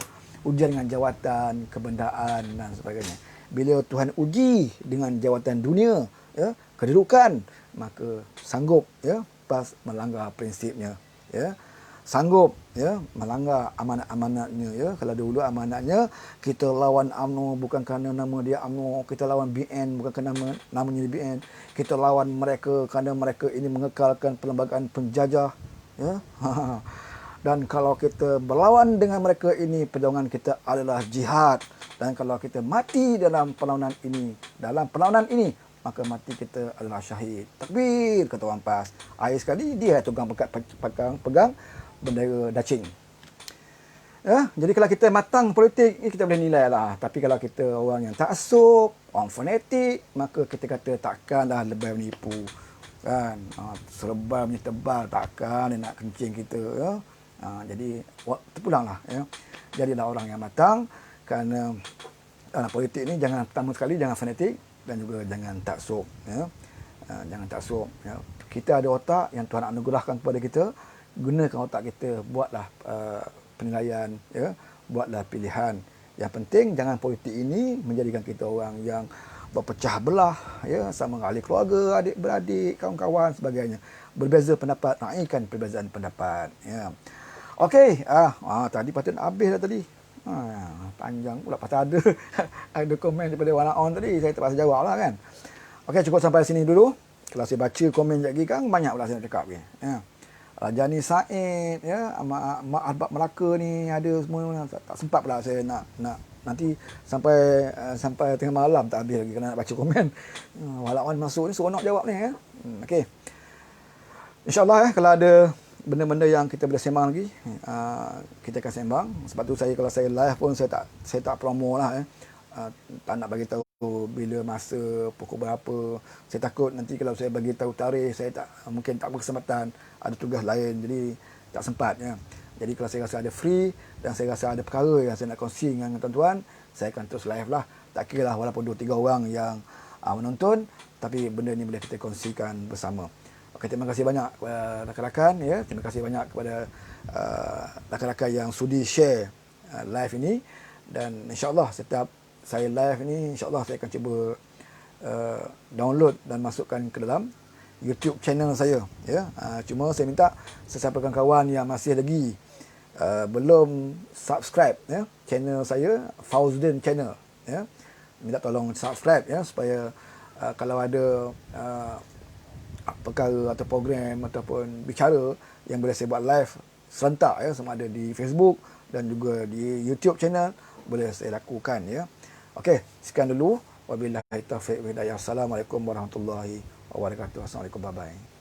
ujian dengan jawatan, kebendaan dan sebagainya. Bila Tuhan uji dengan jawatan dunia ya, kedudukan, maka sanggup ya PAS melanggar prinsipnya ya. Sanggup ya melanggar amanat-amanatnya ya. Kalau dulu amanatnya kita lawan UMNO bukan kerana nama dia UMNO, kita lawan BN bukan kerana namanya BN, kita lawan mereka kerana mereka ini mengekalkan perlembagaan penjajah ya. Dan kalau kita berlawan dengan mereka ini, perjuangan kita adalah jihad, dan kalau kita mati dalam perlawanan ini, maka mati kita adalah syahid. Takbir, kata orang PAS. Akhir sekali dia tukang pegang bendera dacing. Ya, jadi kalau kita matang politik, kita boleh nilai lah. Tapi kalau kita orang yang taksub, orang fanatik, maka kita kata takkanlah lebay menipu. Kan? Serba punya tebal, takkan dia nak kencing kita. Ya? Jadi, terpulanglah. Ya? Jadilah orang yang matang, kerana dalam politik ni pertama sekali jangan fanatik dan juga jangan taksub. Ya? Jangan taksub. Ya? Kita ada otak yang Tuhan anugerahkan kepada kita, gunakan otak kita, buatlah penilaian ya, buatlah pilihan. Yang penting jangan politik ini menjadikan kita orang yang berpecah belah ya, sama ahli keluarga, adik-beradik, kawan-kawan sebagainya. Berbeza pendapat, naikkan perbezaan pendapat ya. Okey, tadi patut habis dah tadi. Panjang pula pasal ada ada komen daripada Wanaon tadi, saya terpaksa jawablah kan. Okey, cukup sampai sini dulu. Kalau saya baca komen lagi kan banyak pula saya nak cakap ya. Jani Said ya, Mak Arbab Melaka ni ada semua, tak sempat pula saya nak nanti sampai tengah malam tak habis lagi kerana nak baca komen. Walaupun masuk ni seronok jawab ni ya. Okey. InsyaAllah ya, kalau ada benda-benda yang kita boleh sembang lagi, kita akan sembang. Sebab tu kalau saya live pun saya tak promo lah ya. Tak nak bagi tahu bila masa pukul berapa. Saya takut nanti kalau saya bagi tahu tarikh, saya mungkin tak berkesempatan, ada tugas lain, jadi tak sempat ya. Jadi kalau saya rasa ada free dan saya rasa ada perkara yang saya nak kongsi dengan tuan-tuan, saya akan terus live lah. Tak kira lah walaupun 2-3 orang yang menonton, tapi benda ni boleh kita kongsikan bersama. Okey, terima kasih banyak kepada rakan-rakan ya. Terima kasih banyak kepada rakan-rakan yang sudi share live ini, dan insya-Allah setiap saya live ni, insya-Allah saya akan cuba download dan masukkan ke dalam YouTube channel saya ya. Cuma saya minta sesiapa kawan yang masih lagi belum subscribe ya channel saya, Fauzdin Channel ya, minta tolong subscribe ya, supaya kalau ada perkara atau program ataupun bicara yang boleh saya buat live serentak ya, sama ada di Facebook dan juga di YouTube channel, boleh saya lakukan ya. Okey, sekian dulu. Wabillahi taufiq wal hidayah. Assalamualaikum warahmatullahi wabarakatuh. Assalamualaikum, bye bye.